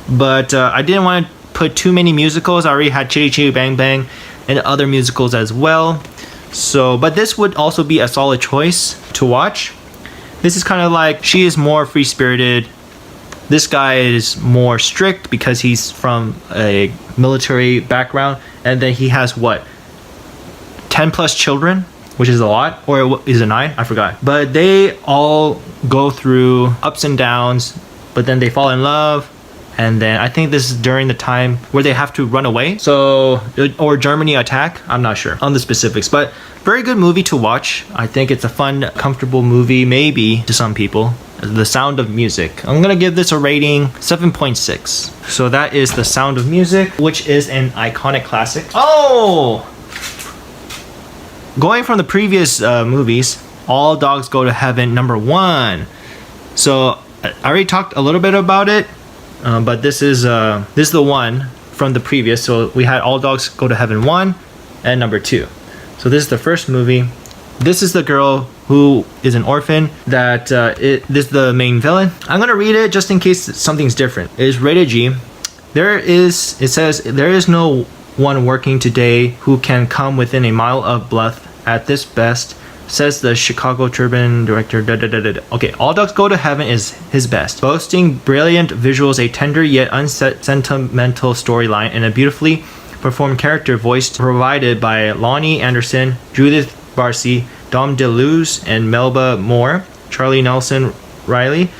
but I didn't want to put too many musicals. I already had Chitty Chitty Bang Bang and other musicals as well. So, but this would also be a solid choice to watch. This is kind of like, she is more free-spirited. This guy is more strict because he's from a military background. And then he has, 10 plus children, which is a lot. Or is it 9? I forgot. But they all go through ups and downs, but then they fall in love. And then I think this is during the time where they have to run away. So, or Germany attack. I'm not sure on the specifics, but very good movie to watch. I think it's a fun, comfortable movie, maybe to some people. The Sound of Music. I'm gonna give this a rating 7.6. So that is The Sound of Music, which is an iconic classic. Oh! Going from the previous movies, All Dogs Go to Heaven, #1. So I already talked a little bit about it. But this is the one from the previous. So we had All Dogs Go to Heaven 1 and #2. So this is the first movie. This is the girl who is an orphan. This is the main villain. I'm gonna read it just in case something's different. It is rated G. It says there is no one working today who can come within a mile of bluff at this best. Says the Chicago Tribune director. Okay, All Dogs Go to Heaven is his best, boasting brilliant visuals, a tender yet unsentimental storyline, and a beautifully performed character voice provided by Lonnie Anderson, Judith Barcy, Dom DeLuise, and Melba Moore, Charlie Nelson Riley,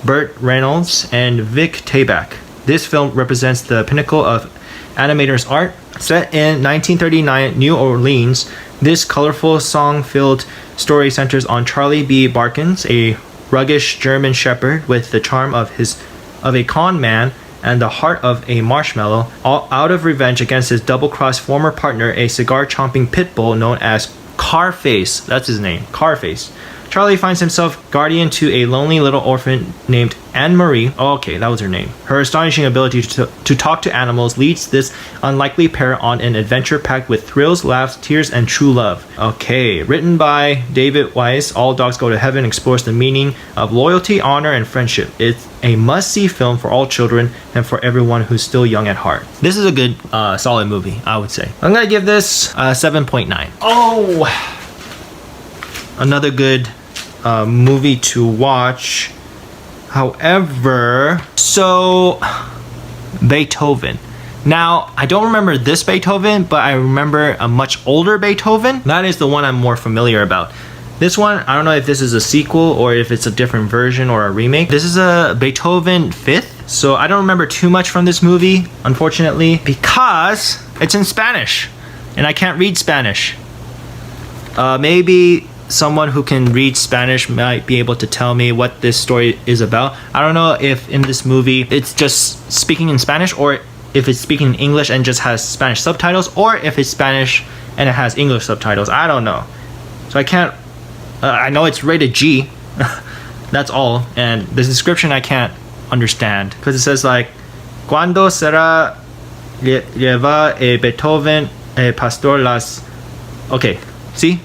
Burt Reynolds, and Vic Tayback. This film represents the pinnacle of animator's art. Set in 1939 New Orleans, this colorful, song-filled story centers on Charlie B. Barkins, a ruggish German shepherd with the charm of a con man and the heart of a marshmallow. All out of revenge against his double-crossed former partner, a cigar-chomping pit bull known as Carface. That's his name, Carface. Charlie finds himself guardian to a lonely little orphan named Anne-Marie. Oh, okay, that was her name. Her astonishing ability to talk to animals leads this unlikely pair on an adventure packed with thrills, laughs, tears, and true love. Okay, written by David Weiss, All Dogs Go to Heaven explores the meaning of loyalty, honor, and friendship. It's a must-see film for all children and for everyone who's still young at heart. This is a good, solid movie, I would say. I'm gonna give this 7.9. Oh! Another good movie to watch. However, so Beethoven. Now, I don't remember this Beethoven, but I remember a much older Beethoven. That is the one I'm more familiar about. This one, I don't know if this is a sequel or if it's a different version or a remake. This is a Beethoven 5th. So I don't remember too much from this movie, unfortunately, because it's in Spanish and I can't read Spanish. Maybe someone who can read Spanish might be able to tell me what this story is about. I don't know if in this movie it's just speaking in Spanish or if it's speaking in English and just has Spanish subtitles, or if it's Spanish and it has English subtitles. I don't know. So I can't, I know it's rated G. That's all. And the description I can't understand because it says like, Cuando será lleva Beethoven pastor las... Okay, see?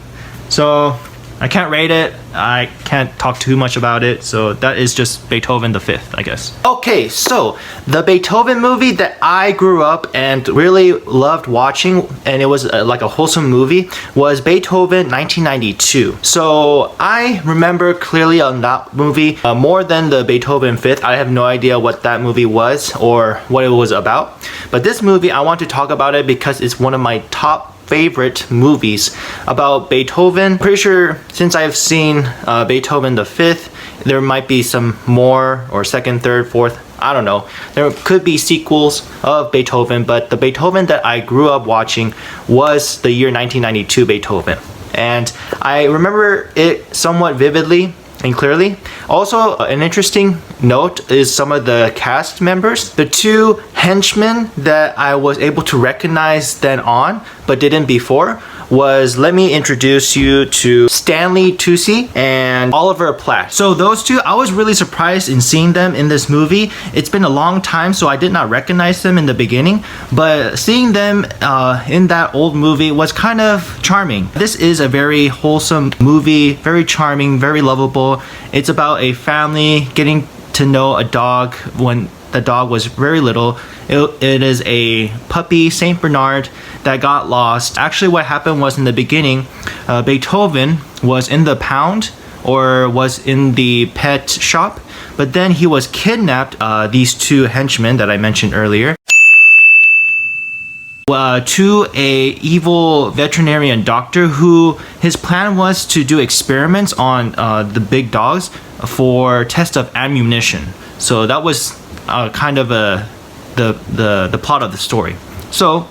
So I can't rate it. I can't talk too much about it. So that is just Beethoven the Fifth, I guess. Okay, so the Beethoven movie that I grew up and really loved watching, and it was like a wholesome movie, was Beethoven 1992. So I remember clearly on that movie more than the Beethoven Fifth. I have no idea what that movie was or what it was about. But this movie, I want to talk about it because it's one of my top favorite movies about Beethoven. Pretty sure since I've seen Beethoven the Fifth, there might be some more, or second, third, fourth, I don't know. There could be sequels of Beethoven, but the Beethoven that I grew up watching was the year 1992 Beethoven. And I remember it somewhat vividly and clearly. Also, an interesting note is some of the cast members. The two henchmen that I was able to recognize then on, but didn't before, was, let me introduce you to Stanley Tucci and Oliver Platt. So those two, I was really surprised in seeing them in this movie. It's been a long time, so I did not recognize them in the beginning, but seeing them in that old movie was kind of charming. This is a very wholesome movie, very charming, very lovable. It's about a family getting to know a dog when the dog was very little. It is a puppy, Saint Bernard, that got lost. Actually, what happened was in the beginning, Beethoven was in the pound or was in the pet shop, but then he was kidnapped, these two henchmen that I mentioned earlier, to a evil veterinarian doctor who his plan was to do experiments on the big dogs for test of ammunition. So that was kind of the plot of the story. So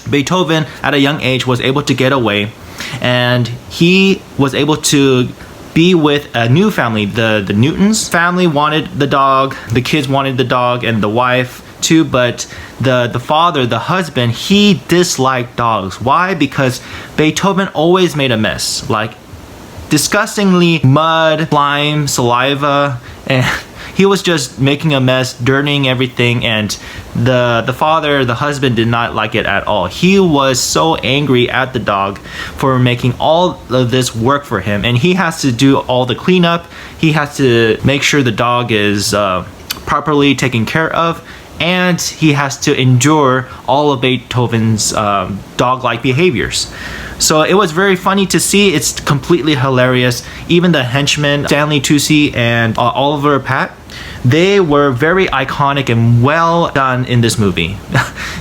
Beethoven at a young age was able to get away, and he was able to be with a new family. The Newtons family wanted the dog, the kids wanted the dog, and the wife too, but the father, the husband, he disliked dogs. Why? Because Beethoven always made a mess, like disgustingly mud, slime, saliva, and he was just making a mess, dirtying everything, and the father, the husband, did not like it at all. He was so angry at the dog for making all of this work for him, and he has to do all the cleanup. He has to make sure the dog is properly taken care of, and he has to endure all of Beethoven's dog-like behaviors. So it was very funny to see. It's completely hilarious. Even the henchmen, Stanley Tucci and Oliver Platt, they were very iconic and well done in this movie.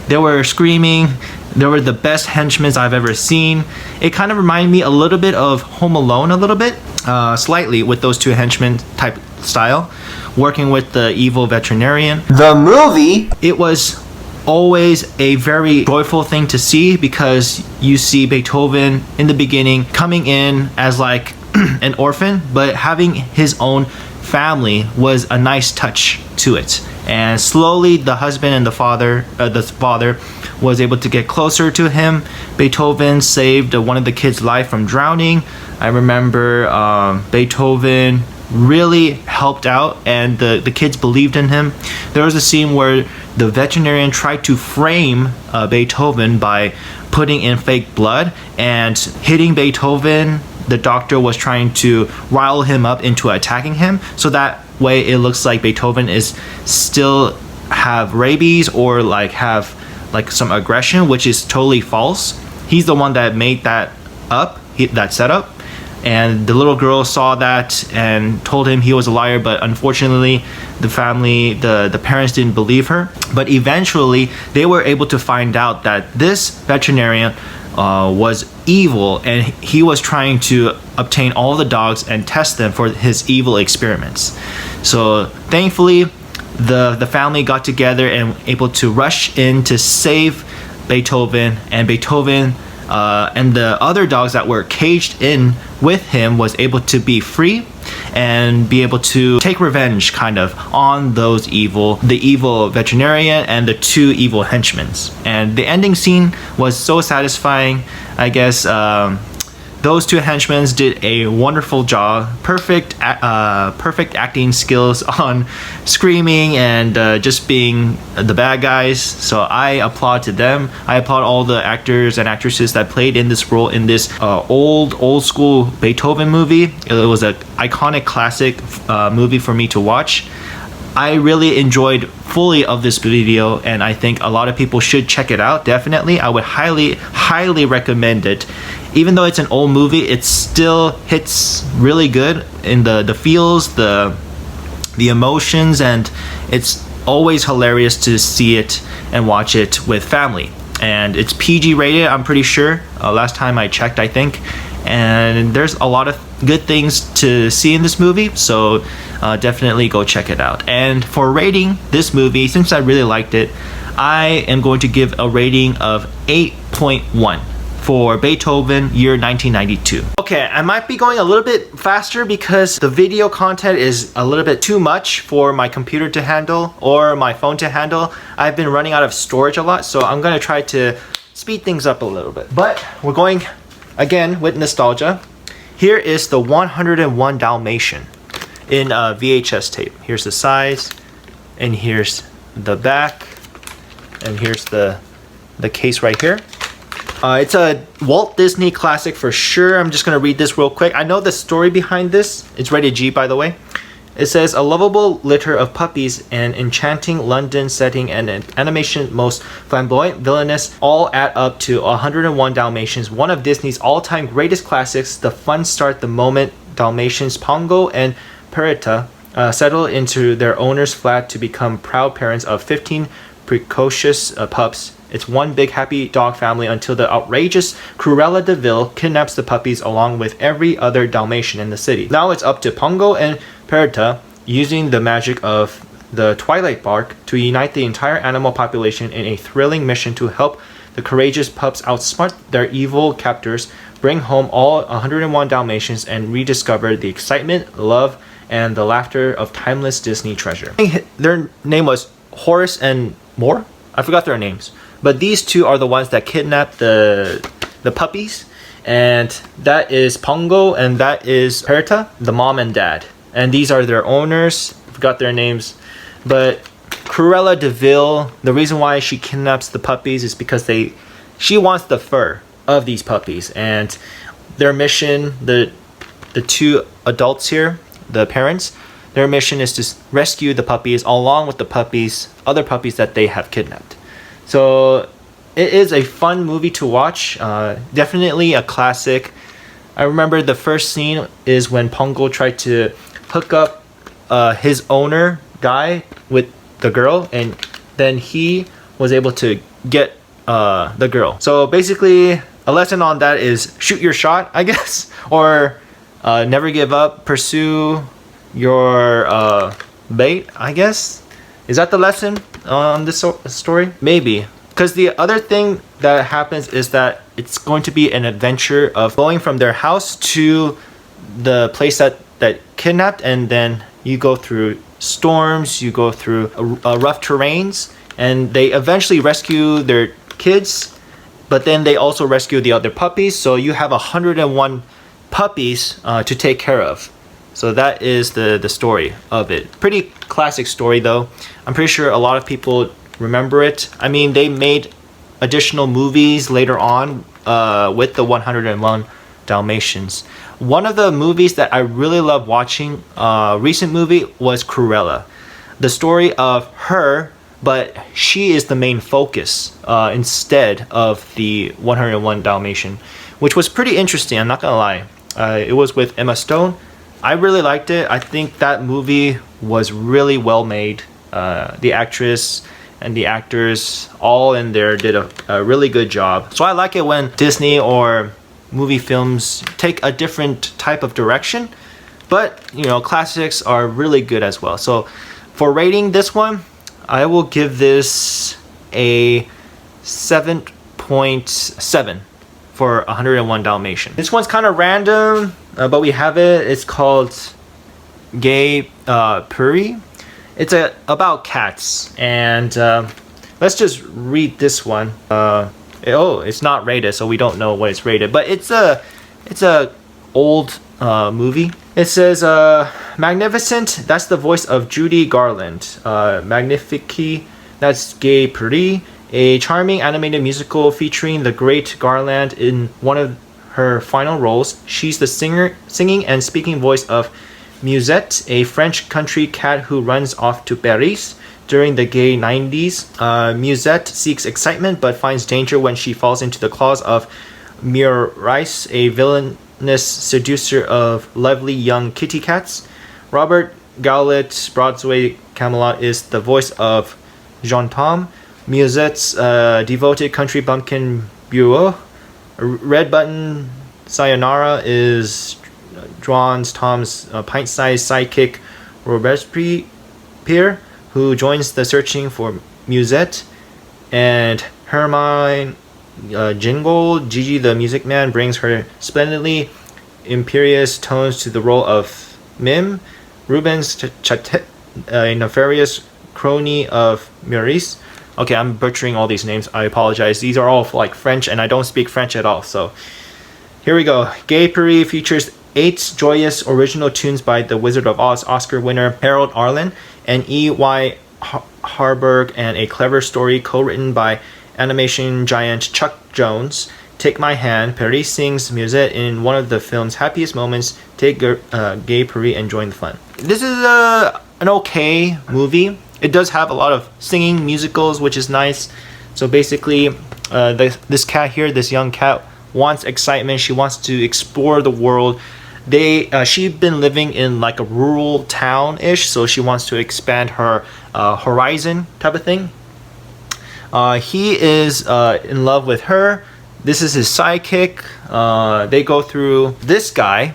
They were screaming. They were the best henchmen I've ever seen. It kind of reminded me a little bit of Home Alone, a little bit, slightly, with those two henchmen type style, working with the evil veterinarian. The movie, it was always a very joyful thing to see because you see Beethoven in the beginning coming in as like an orphan, but having his own family was a nice touch to it. And slowly the husband and the father was able to get closer to him. Beethoven saved one of the kids' life from drowning. I remember Beethoven really helped out, and the kids believed in him. There was a scene where the veterinarian tried to frame Beethoven by putting in fake blood and hitting Beethoven. The doctor was trying to rile him up into attacking him, so that way it looks like Beethoven is still have rabies or like have like some aggression, which is totally false. He's the one that made that up, that setup. And the little girl saw that and told him he was a liar, but unfortunately the family, the parents didn't believe her. But eventually they were able to find out that this veterinarian was evil, and he was trying to obtain all the dogs and test them for his evil experiments. So thankfully the family got together and able to rush in to save Beethoven, and Beethoven and the other dogs that were caged in with him was able to be free and be able to take revenge kind of on the evil veterinarian and the two evil henchmen. And the ending scene was so satisfying. I guess the those two henchmen did a wonderful job. Perfect acting skills on screaming and just being the bad guys. So I applaud to them. I applaud all the actors and actresses that played in this role in this old school Beethoven movie. It was an iconic classic movie for me to watch. I really enjoyed fully of this video, and I think a lot of people should check it out. Definitely, I would highly recommend it. Even though it's an old movie, it still hits really good in the feels, the emotions, and it's always hilarious to see it and watch it with family. And it's PG rated, I'm pretty sure. Last time I checked, I think. And there's a lot of good things to see in this movie, so definitely go check it out. And for rating this movie, since I really liked it, I am going to give a rating of 8.1 for Beethoven, year 1992. Okay, I might be going a little bit faster because the video content is a little bit too much for my computer to handle or my phone to handle. I've been running out of storage a lot, so I'm gonna try to speed things up a little bit. But we're going again with nostalgia. Here is the 101 Dalmatian in VHS tape. Here's the size, and here's the back, and here's the case right here. It's a Walt Disney classic for sure. I'm just gonna read this real quick. I know the story behind this. It's rated G, by the way. It says, a lovable litter of puppies, an enchanting London setting, and an animation most flamboyant villainous all add up to 101 Dalmatians, one of Disney's all-time greatest classics. The fun start the moment Dalmatians Pongo and Peretta settle into their owner's flat to become proud parents of 15 precocious pups. It's one big happy dog family until the outrageous Cruella de Vil kidnaps the puppies along with every other Dalmatian in the city. Now it's up to Pongo and Peretta, using the magic of the Twilight Bark, to unite the entire animal population in a thrilling mission to help the courageous pups outsmart their evil captors, bring home all 101 Dalmatians, and rediscover the excitement, love, and the laughter of timeless Disney treasure. Their name was Horace and Moore? I forgot their names. But these two are the ones that kidnapped the puppies, and that is Pongo and that is Peretta, the mom and dad. And these are their owners. I forgot their names. But Cruella de Vil, the reason why she kidnaps the puppies is because she wants the fur of these puppies. And their mission, the two adults here, the parents, their mission is to rescue the puppies along with the other puppies that they have kidnapped. So it is a fun movie to watch. Definitely a classic. I remember the first scene is when Pongo tried to hook up his owner guy with the girl, and then he was able to get the girl. So basically a lesson on that is shoot your shot, I guess, or never give up, pursue your bait, I guess. Is that the lesson on this story? Maybe. Because the other thing that happens is that it's going to be an adventure of going from their house to the place that kidnapped, and then you go through storms, you go through rough terrains, and they eventually rescue their kids, but then they also rescue the other puppies, so you have 101 puppies to take care of. So that is the story of it. Pretty classic story though. I'm pretty sure a lot of people remember it. I mean, they made additional movies later on with the 101 Dalmatians. One of the movies that I really love watching, recent movie, was Cruella. The story of her, but she is the main focus instead of the 101 Dalmatian, which was pretty interesting, I'm not gonna lie. It was with Emma Stone. I really liked it. I think that movie was really well made. The actress and the actors all in there did a really good job. So I like it when Disney or movie films take a different type of direction, but you know, classics are really good as well. So for rating this one, I will give this a 7.7 for 101 Dalmatian. This one's kind of random, but we have it. It's called Gay Puri. It's about cats, and let's just read this one. Oh, it's not rated, so we don't know what it's rated, but it's It's a old movie. It says Magnificent, that's the voice of Judy Garland. Magnifique, that's Gay Prix, a charming animated musical featuring the great Garland in one of her final roles. She's the singing and speaking voice of Musette, a French country cat who runs off to Paris during the gay 90s. Musette seeks excitement but finds danger when she falls into the claws of Maurice, a villainous seducer of lovely young kitty cats. Robert Gowlett, Broadway Camelot, is the voice of Jean Tom, Musette's devoted country bumpkin Bureau. Red Button Sayonara is Drawn's Tom's pint-sized sidekick Robespierre, who joins the searching for Musette. And Hermine Jingle, Gigi the Music Man, brings her splendidly imperious tones to the role of Mime. Rubens Chatet, a nefarious crony of Maurice. Okay, I'm butchering all these names. I apologize. These are all like French, and I don't speak French at all. So here we go. Gay Prix features 8 joyous original tunes by the Wizard of Oz Oscar winner Harold Arlen and E.Y. Harburg, and a clever story co-written by animation giant Chuck Jones. Take My Hand, Paris sings Musette in one of the film's happiest moments. Take Gay Prix and join the fun. This is an okay movie. It does have a lot of singing musicals, which is nice. So basically, this cat here, this young cat, wants excitement. She wants to explore the world. She's been living in like a rural town-ish, so she wants to expand her horizon type of thing. He is in love with her. This is his sidekick. They go through this guy.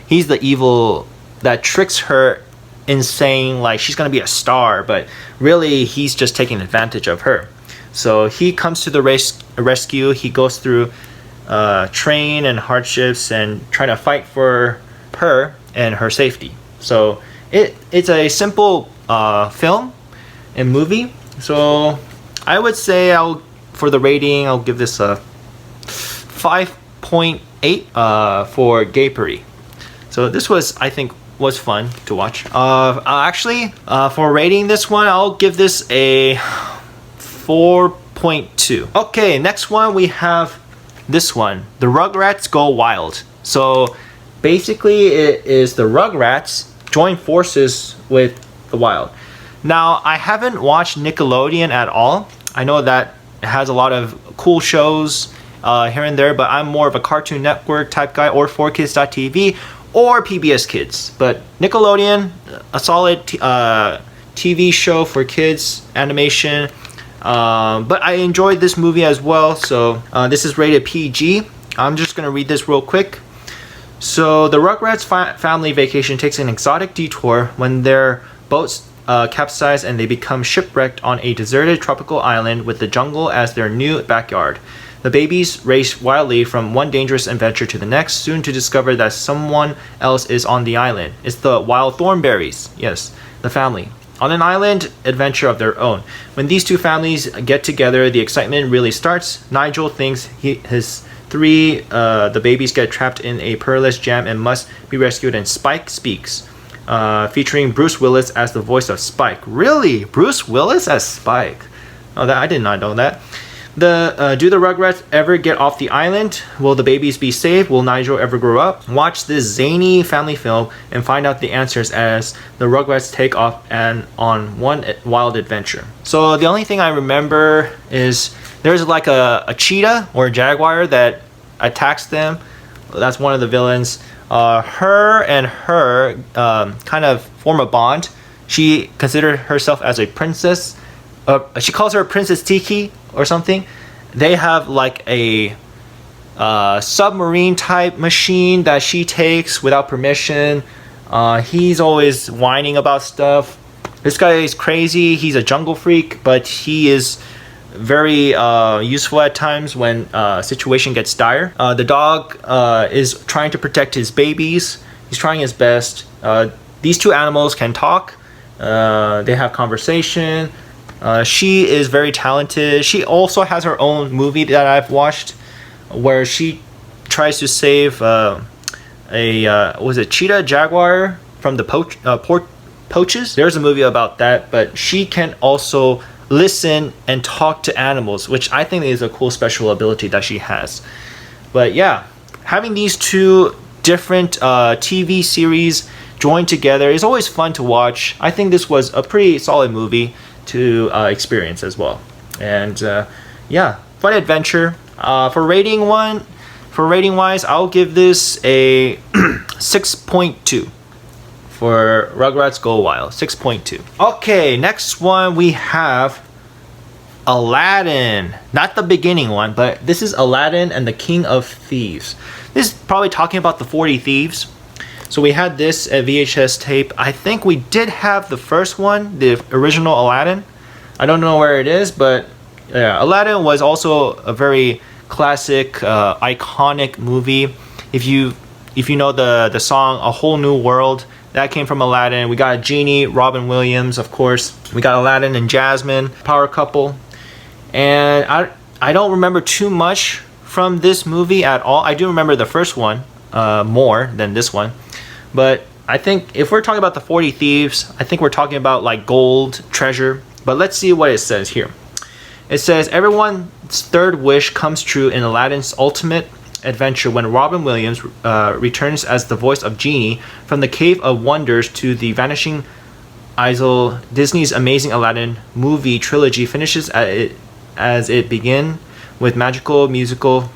He's the evil that tricks her in saying like she's gonna be a star, but really he's just taking advantage of her. So he comes to the rescue. He goes through train and hardships and trying to fight for her and her safety. So it's a simple film and movie. So I would say for the rating, I'll give this a 5.8 for Gay Prix. So this was fun to watch. Actually, for rating this one, I'll give this a 4.2. Okay, next one we have this one, The Rugrats Go Wild. So basically it is the Rugrats join forces with the Wild. Now, I haven't watched Nickelodeon at all. I know that it has a lot of cool shows here and there, but I'm more of a Cartoon Network type guy, or 4Kids.tv, or PBS Kids. But Nickelodeon, a solid TV show for kids, animation. But I enjoyed this movie as well. So this is rated PG. I'm just going to read this real quick. So the Rugrats family vacation takes an exotic detour when their boats capsize and they become shipwrecked on a deserted tropical island with the jungle as their new backyard. The babies race wildly from one dangerous adventure to the next, soon to discover that someone else is on the island. It's the Wild Thornberrys, yes, the family, on an island adventure of their own. When these two families get together, the excitement really starts. Nigel thinks the babies get trapped in a perilous jam and must be rescued, and Spike speaks, featuring Bruce Willis as the voice of Spike. Really? Bruce Willis as Spike? Oh, I did not know that. Do the Rugrats ever get off the island? Will the babies be saved? Will Nigel ever grow up? Watch this zany family film and find out the answers as the Rugrats take off on one wild adventure. So the only thing I remember is there's like a cheetah or a jaguar that attacks them. That's one of the villains. Her and her kind of form a bond. She considered herself as a princess. She calls her Princess Tiki or something. They have like a submarine type machine that she takes without permission. He's always whining about stuff. This guy is crazy. He's a jungle freak, but he is very useful at times when situation gets dire. The dog is trying to protect his babies. He's trying his best. These two animals can talk. They have conversation. She is very talented. She also has her own movie that I've watched where she tries to save was it cheetah jaguar from the poaches. There's a movie about that, but she can also listen and talk to animals, which I think is a cool special ability that she has. But yeah, having these two different TV series joined together is always fun to watch. I think this was a pretty solid movie to experience as well. And yeah, fun adventure. For rating wise, I'll give this a 6.2 for Rugrats Go Wild. 6.2. Okay, next one we have Aladdin. Not the beginning one, but this is Aladdin and the King of Thieves. This is probably talking about the 40 Thieves. So we had this at VHS tape. I think we did have the first one, the original Aladdin. I don't know where it is, but yeah, Aladdin was also a very classic, iconic movie. If you know the song "A Whole New World," that came from Aladdin. We got a genie, Robin Williams, of course. We got Aladdin and Jasmine, power couple. And I don't remember too much from this movie at all. I do remember the first one more than this one. But I think if we're talking about the 40 Thieves, I think we're talking about like gold, treasure. But let's see what it says here. It says, everyone's third wish comes true in Aladdin's ultimate adventure when Robin Williams returns as the voice of Genie from the Cave of Wonders to the Vanishing Isle. Disney's Amazing Aladdin movie trilogy finishes as it begins with magical musical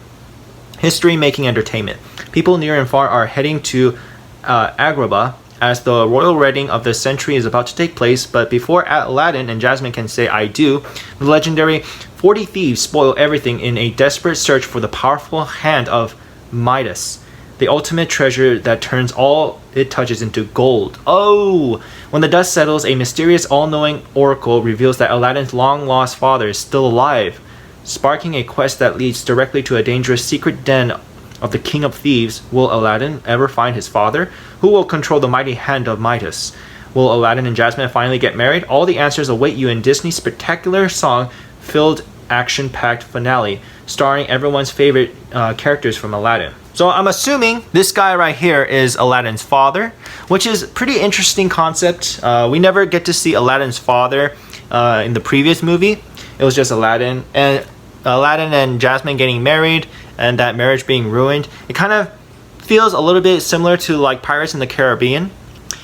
history-making entertainment. People near and far are heading to Agrabah as the royal wedding of the century is about to take place, but before Aladdin and Jasmine can say I do, the legendary 40 Thieves spoil everything in a desperate search for the powerful hand of Midas, the ultimate treasure that turns all it touches into gold. Oh! When the dust settles, a mysterious all-knowing oracle reveals that Aladdin's long-lost father is still alive, sparking a quest that leads directly to a dangerous secret den of the King of Thieves. Will Aladdin ever find his father? Who will control the mighty hand of Midas? Will Aladdin and Jasmine finally get married? All the answers await you in Disney's spectacular song-filled, action-packed finale, starring everyone's favorite characters from Aladdin. So I'm assuming this guy right here is Aladdin's father, which is a pretty interesting concept. We never get to see Aladdin's father in the previous movie. It was just Aladdin and Jasmine getting married, and that marriage being ruined. It kind of feels a little bit similar to like Pirates in the Caribbean,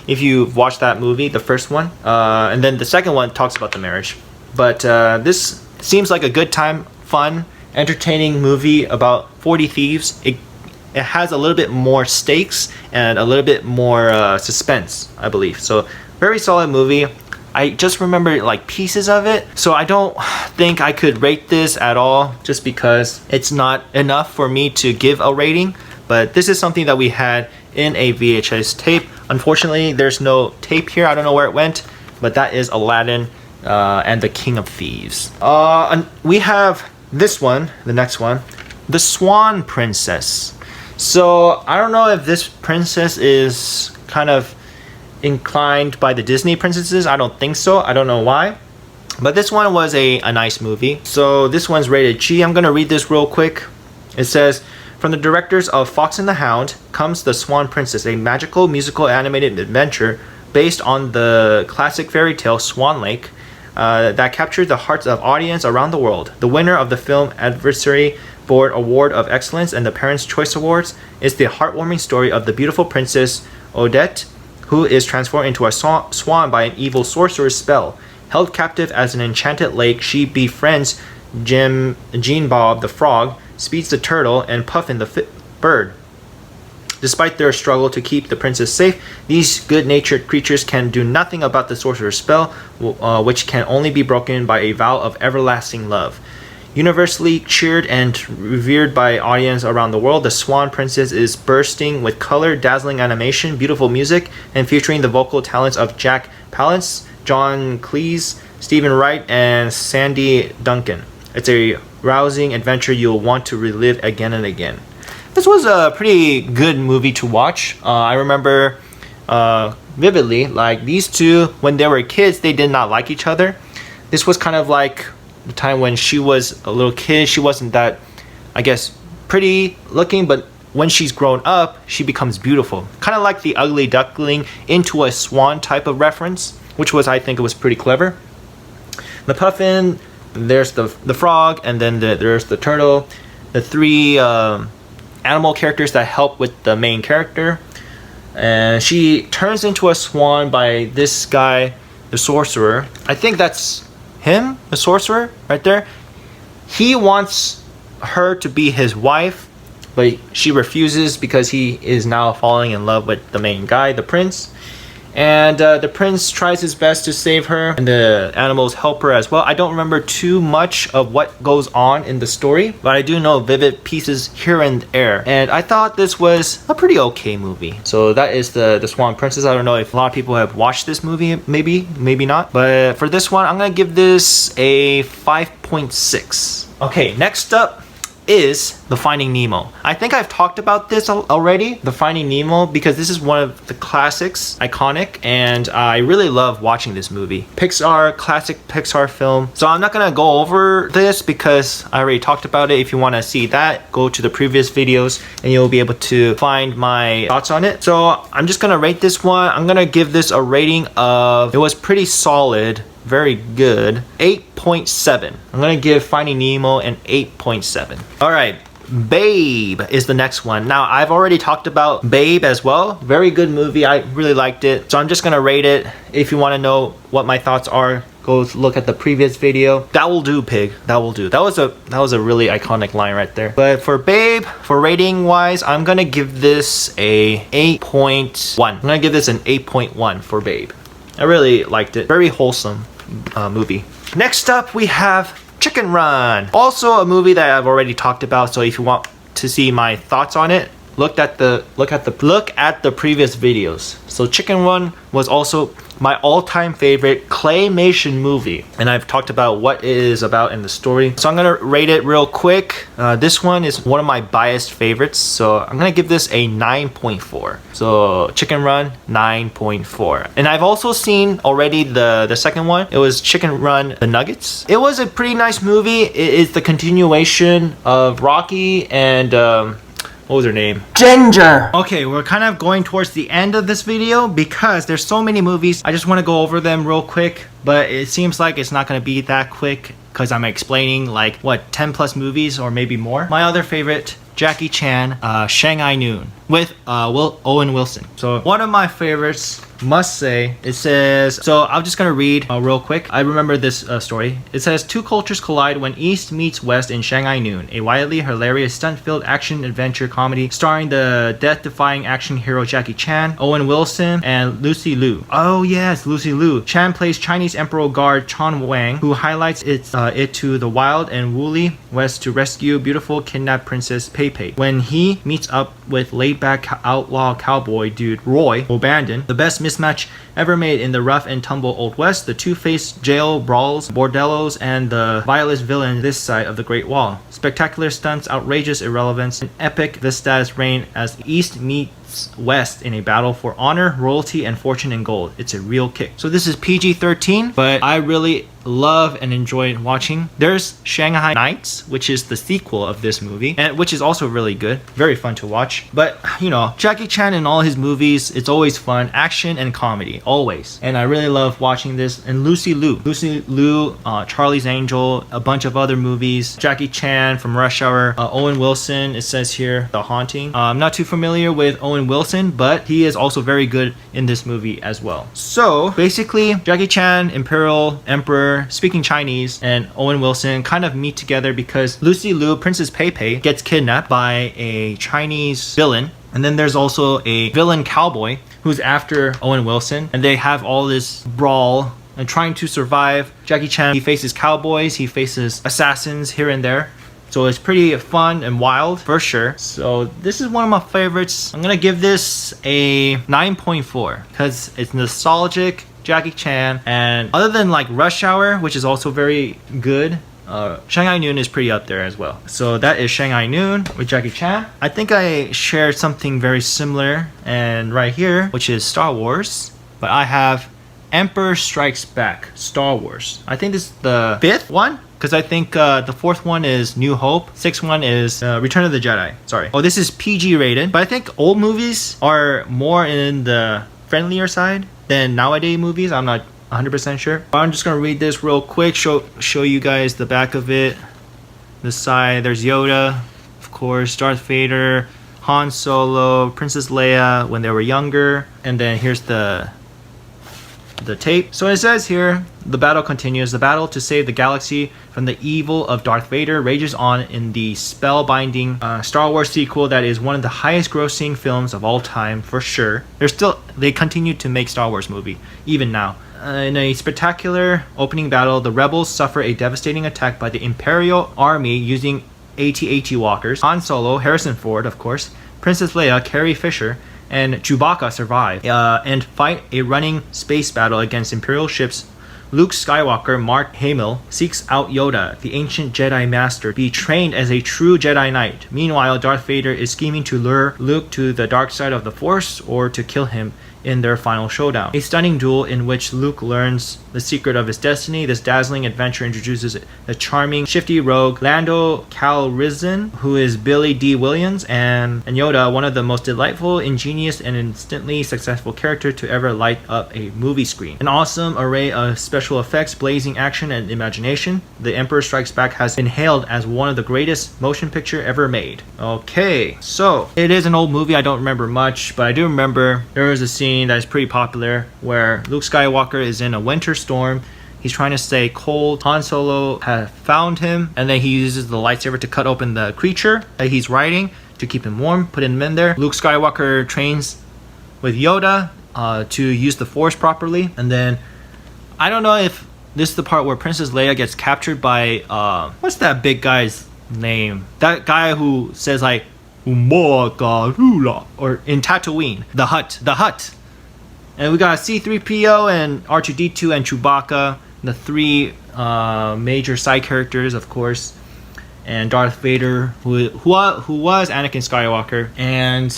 if you've watched that movie, the first one. And then the second one talks about the marriage. But this seems like a good time, fun, entertaining movie about 40 Thieves. It has a little bit more stakes and a little bit more suspense, I believe. So very solid movie. I just remember like pieces of it, so I don't think I could rate this at all just because it's not enough for me to give a rating. But this is something that we had in a VHS tape. Unfortunately, there's no tape here. I don't know where it went, but that is Aladdin and the King of Thieves. And we have this one, the next one, the Swan Princess. So I don't know if this princess is kind of inclined by the Disney princesses. I don't think so. I don't know why. But this one was a nice movie. So this one's rated G. I'm going to read this real quick. It says, from the directors of Fox and the Hound comes The Swan Princess, a magical musical animated adventure based on the classic fairy tale Swan Lake that captured the hearts of audience around the world. The winner of the Film Advisory Board Award of Excellence and the Parents' Choice Awards is the heartwarming story of the beautiful princess Odette, who is transformed into a swan by an evil sorcerer's spell. Held captive as an enchanted lake, she befriends Jean Bob the frog, Speeds the turtle, and Puffin the bird. Despite their struggle to keep the princess safe, these good-natured creatures can do nothing about the sorcerer's spell, which can only be broken by a vow of everlasting love. Universally cheered and revered by audience around the world, The Swan Princess is bursting with color, dazzling animation, beautiful music, and featuring the vocal talents of Jack Palance, John Cleese, Stephen Wright, and Sandy Duncan. It's a rousing adventure you'll want to relive again and again. This was a pretty good movie to watch. I remember vividly, like these two, when they were kids, they did not like each other. This was kind of like the time when she was a little kid. She wasn't that, I guess, pretty looking, but when she's grown up, she becomes beautiful. Kind of like the ugly duckling into a swan type of reference, which was, I think it was pretty clever. The puffin, there's the frog, and then there's the turtle. The three animal characters that help with the main character. And she turns into a swan by this guy, the sorcerer. I think that's him, the sorcerer, right there. He wants her to be his wife, but she refuses because he is now falling in love with the main guy, the prince. And the prince tries his best to save her, and the animals help her as well. I don't remember too much of what goes on in the story, but I do know vivid pieces here and there. And I thought this was a pretty okay movie. So that is the Swan Princess. I don't know if a lot of people have watched this movie, maybe not. But for this one, I'm gonna give this a 5.6. Okay, next up is the Finding Nemo. I think I've talked about this already, the Finding Nemo, because this is one of the classics, iconic, and I really love watching this movie. Classic Pixar film. So I'm not gonna go over this because I already talked about it. If you wanna see that, go to the previous videos and you'll be able to find my thoughts on it. So I'm just gonna rate this one. I'm gonna give this a rating of, it was pretty solid, very good, 8.7. I'm gonna give Finding Nemo an 8.7. All right, Babe is the next one. Now, I've already talked about Babe as well. Very good movie. I really liked it. So I'm just gonna rate it. If you wanna know what my thoughts are, go look at the previous video. That will do, pig. That will do. That was a really iconic line right there. But for Babe, for rating wise, I'm gonna give this a 8.1. I'm gonna give this an 8.1 for Babe. I really liked it. Very wholesome movie. Next up, we have Chicken Run. Also a movie that I've already talked about. So if you want to see my thoughts on it, look at the previous videos. So Chicken Run was also my all-time favorite claymation movie, and I've talked about what it is about in the story. So I'm gonna rate it real quick. This one is one of my biased favorites, so I'm gonna give this a 9.4. So Chicken Run, 9.4. And I've also seen already the second one. It was Chicken Run the Nuggets. It was a pretty nice movie. It is the continuation of Rocky and what was her name? Ginger! Okay, we're kind of going towards the end of this video because there's so many movies. I just want to go over them real quick, but it seems like it's not going to be that quick because I'm explaining like, what, 10 plus movies or maybe more. My other favorite, Jackie Chan, Shanghai Noon with Owen Wilson. So one of my favorites, must say, it says, so I'm just gonna read real quick. I remember this story. It says, two cultures collide when East meets West in Shanghai Noon, a wildly hilarious stunt-filled action-adventure comedy starring the death-defying action hero Jackie Chan, Owen Wilson, and Lucy Liu. Oh yes, Lucy Liu. Chan plays Chinese Emperor Guard Chon Wang, who highlights it to the wild and woolly West to rescue beautiful kidnapped Princess Pei Pei. When he meets up with laid-back outlaw cowboy dude Roy O'Bandon, the best mismatch ever made in the rough and tumble Old West, the two-faced jail brawls, bordellos, and the vilest villain this side of the Great Wall. Spectacular stunts, outrageous irrelevance, and epic vistas reign as East meets West in a battle for honor, royalty, and fortune and gold. It's a real kick. So this is PG-13, but I really love and enjoy watching. There's Shanghai Nights, which is the sequel of this movie, and which is also really good. Very fun to watch. But, you know, Jackie Chan in all his movies, it's always fun. Action and comedy, always. And I really love watching this. And Lucy Liu, Charlie's Angel, a bunch of other movies. Jackie Chan from Rush Hour, Owen Wilson, it says here, The Haunting. I'm not too familiar with Owen Wilson, but he is also very good in this movie as well. So basically, Jackie Chan, Imperial Emperor, speaking Chinese, and Owen Wilson kind of meet together because Lucy Liu, Princess Pei Pei, gets kidnapped by a Chinese villain. And then there's also a villain cowboy who's after Owen Wilson, and they have all this brawl and trying to survive. Jackie Chan, he faces cowboys, he faces assassins here and there. So it's pretty fun and wild for sure. So this is one of my favorites. I'm gonna give this a 9.4 because it's nostalgic, Jackie Chan, and other than like Rush Hour, which is also very good, Shanghai Noon is pretty up there as well. So that is Shanghai Noon with Jackie Chan. I think I shared something very similar and right here, which is Star Wars, but I have Emperor Strikes Back, Star Wars. I think this is the fifth one. because I think the fourth one is New Hope, sixth one is Return of the Jedi. Sorry. Oh, this is PG rated, but I think old movies are more in the friendlier side than nowadays movies. I'm not 100% sure. But I'm just gonna read this real quick, show you guys the back of it. This side, there's Yoda, of course, Darth Vader, Han Solo, Princess Leia when they were younger, and then here's the tape. So it says here, the battle continues. The battle to save the galaxy from the evil of Darth Vader rages on in the spellbinding Star Wars sequel that is one of the highest grossing films of all time for sure. They continue to make Star Wars movie even now. In a spectacular opening battle, the rebels suffer a devastating attack by the Imperial Army using AT-AT walkers. Han Solo, Harrison Ford of course, Princess Leia, Carrie Fisher, and Chewbacca survive and fight a running space battle against Imperial ships. Luke Skywalker, Mark Hamill, seeks out Yoda, the ancient Jedi Master, to be trained as a true Jedi Knight. Meanwhile, Darth Vader is scheming to lure Luke to the dark side of the Force or to kill him in their final showdown. A stunning duel in which Luke learns the secret of his destiny. This dazzling adventure introduces a charming, shifty rogue, Lando Calrissian, who is Billy D. Williams, and Yoda, one of the most delightful, ingenious, and instantly successful character to ever light up a movie screen. An awesome array of special effects, blazing action, and imagination. The Emperor Strikes Back has been hailed as one of the greatest motion picture ever made. Okay, so it is an old movie. I don't remember much, but I do remember there was a scene that is pretty popular where Luke Skywalker is in a winter storm. He's trying to stay cold. Han Solo has found him, and then he uses the lightsaber to cut open the creature that he's riding to keep him warm, put him in there. Luke Skywalker trains with Yoda to use the Force properly, and then I don't know if this is the part where Princess Leia gets captured by what's that big guy's name? That guy who says like or in Tatooine, the Hutt. And we got C-3PO and R2-D2 and Chewbacca, the three major side characters, of course, and Darth Vader, who was Anakin Skywalker. And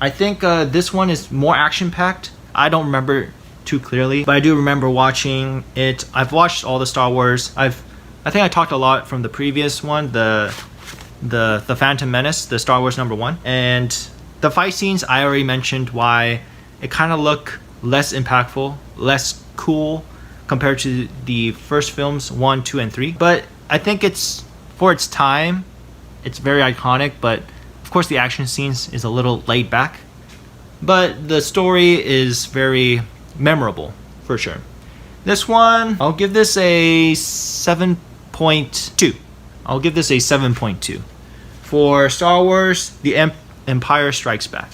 I think this one is more action-packed. I don't remember too clearly, but I do remember watching it. I've watched all the Star Wars. I think I talked a lot from the previous one, the Phantom Menace, the Star Wars #1, and the fight scenes I already mentioned why it kind of look less impactful, less cool compared to the first films 1, 2, and 3. But I think it's, for its time, it's very iconic, but of course the action scenes is a little laid back. But the story is very memorable, for sure. This one, I'll give this a 7.2. I'll give this a 7.2. For Star Wars, The Empire Strikes Back.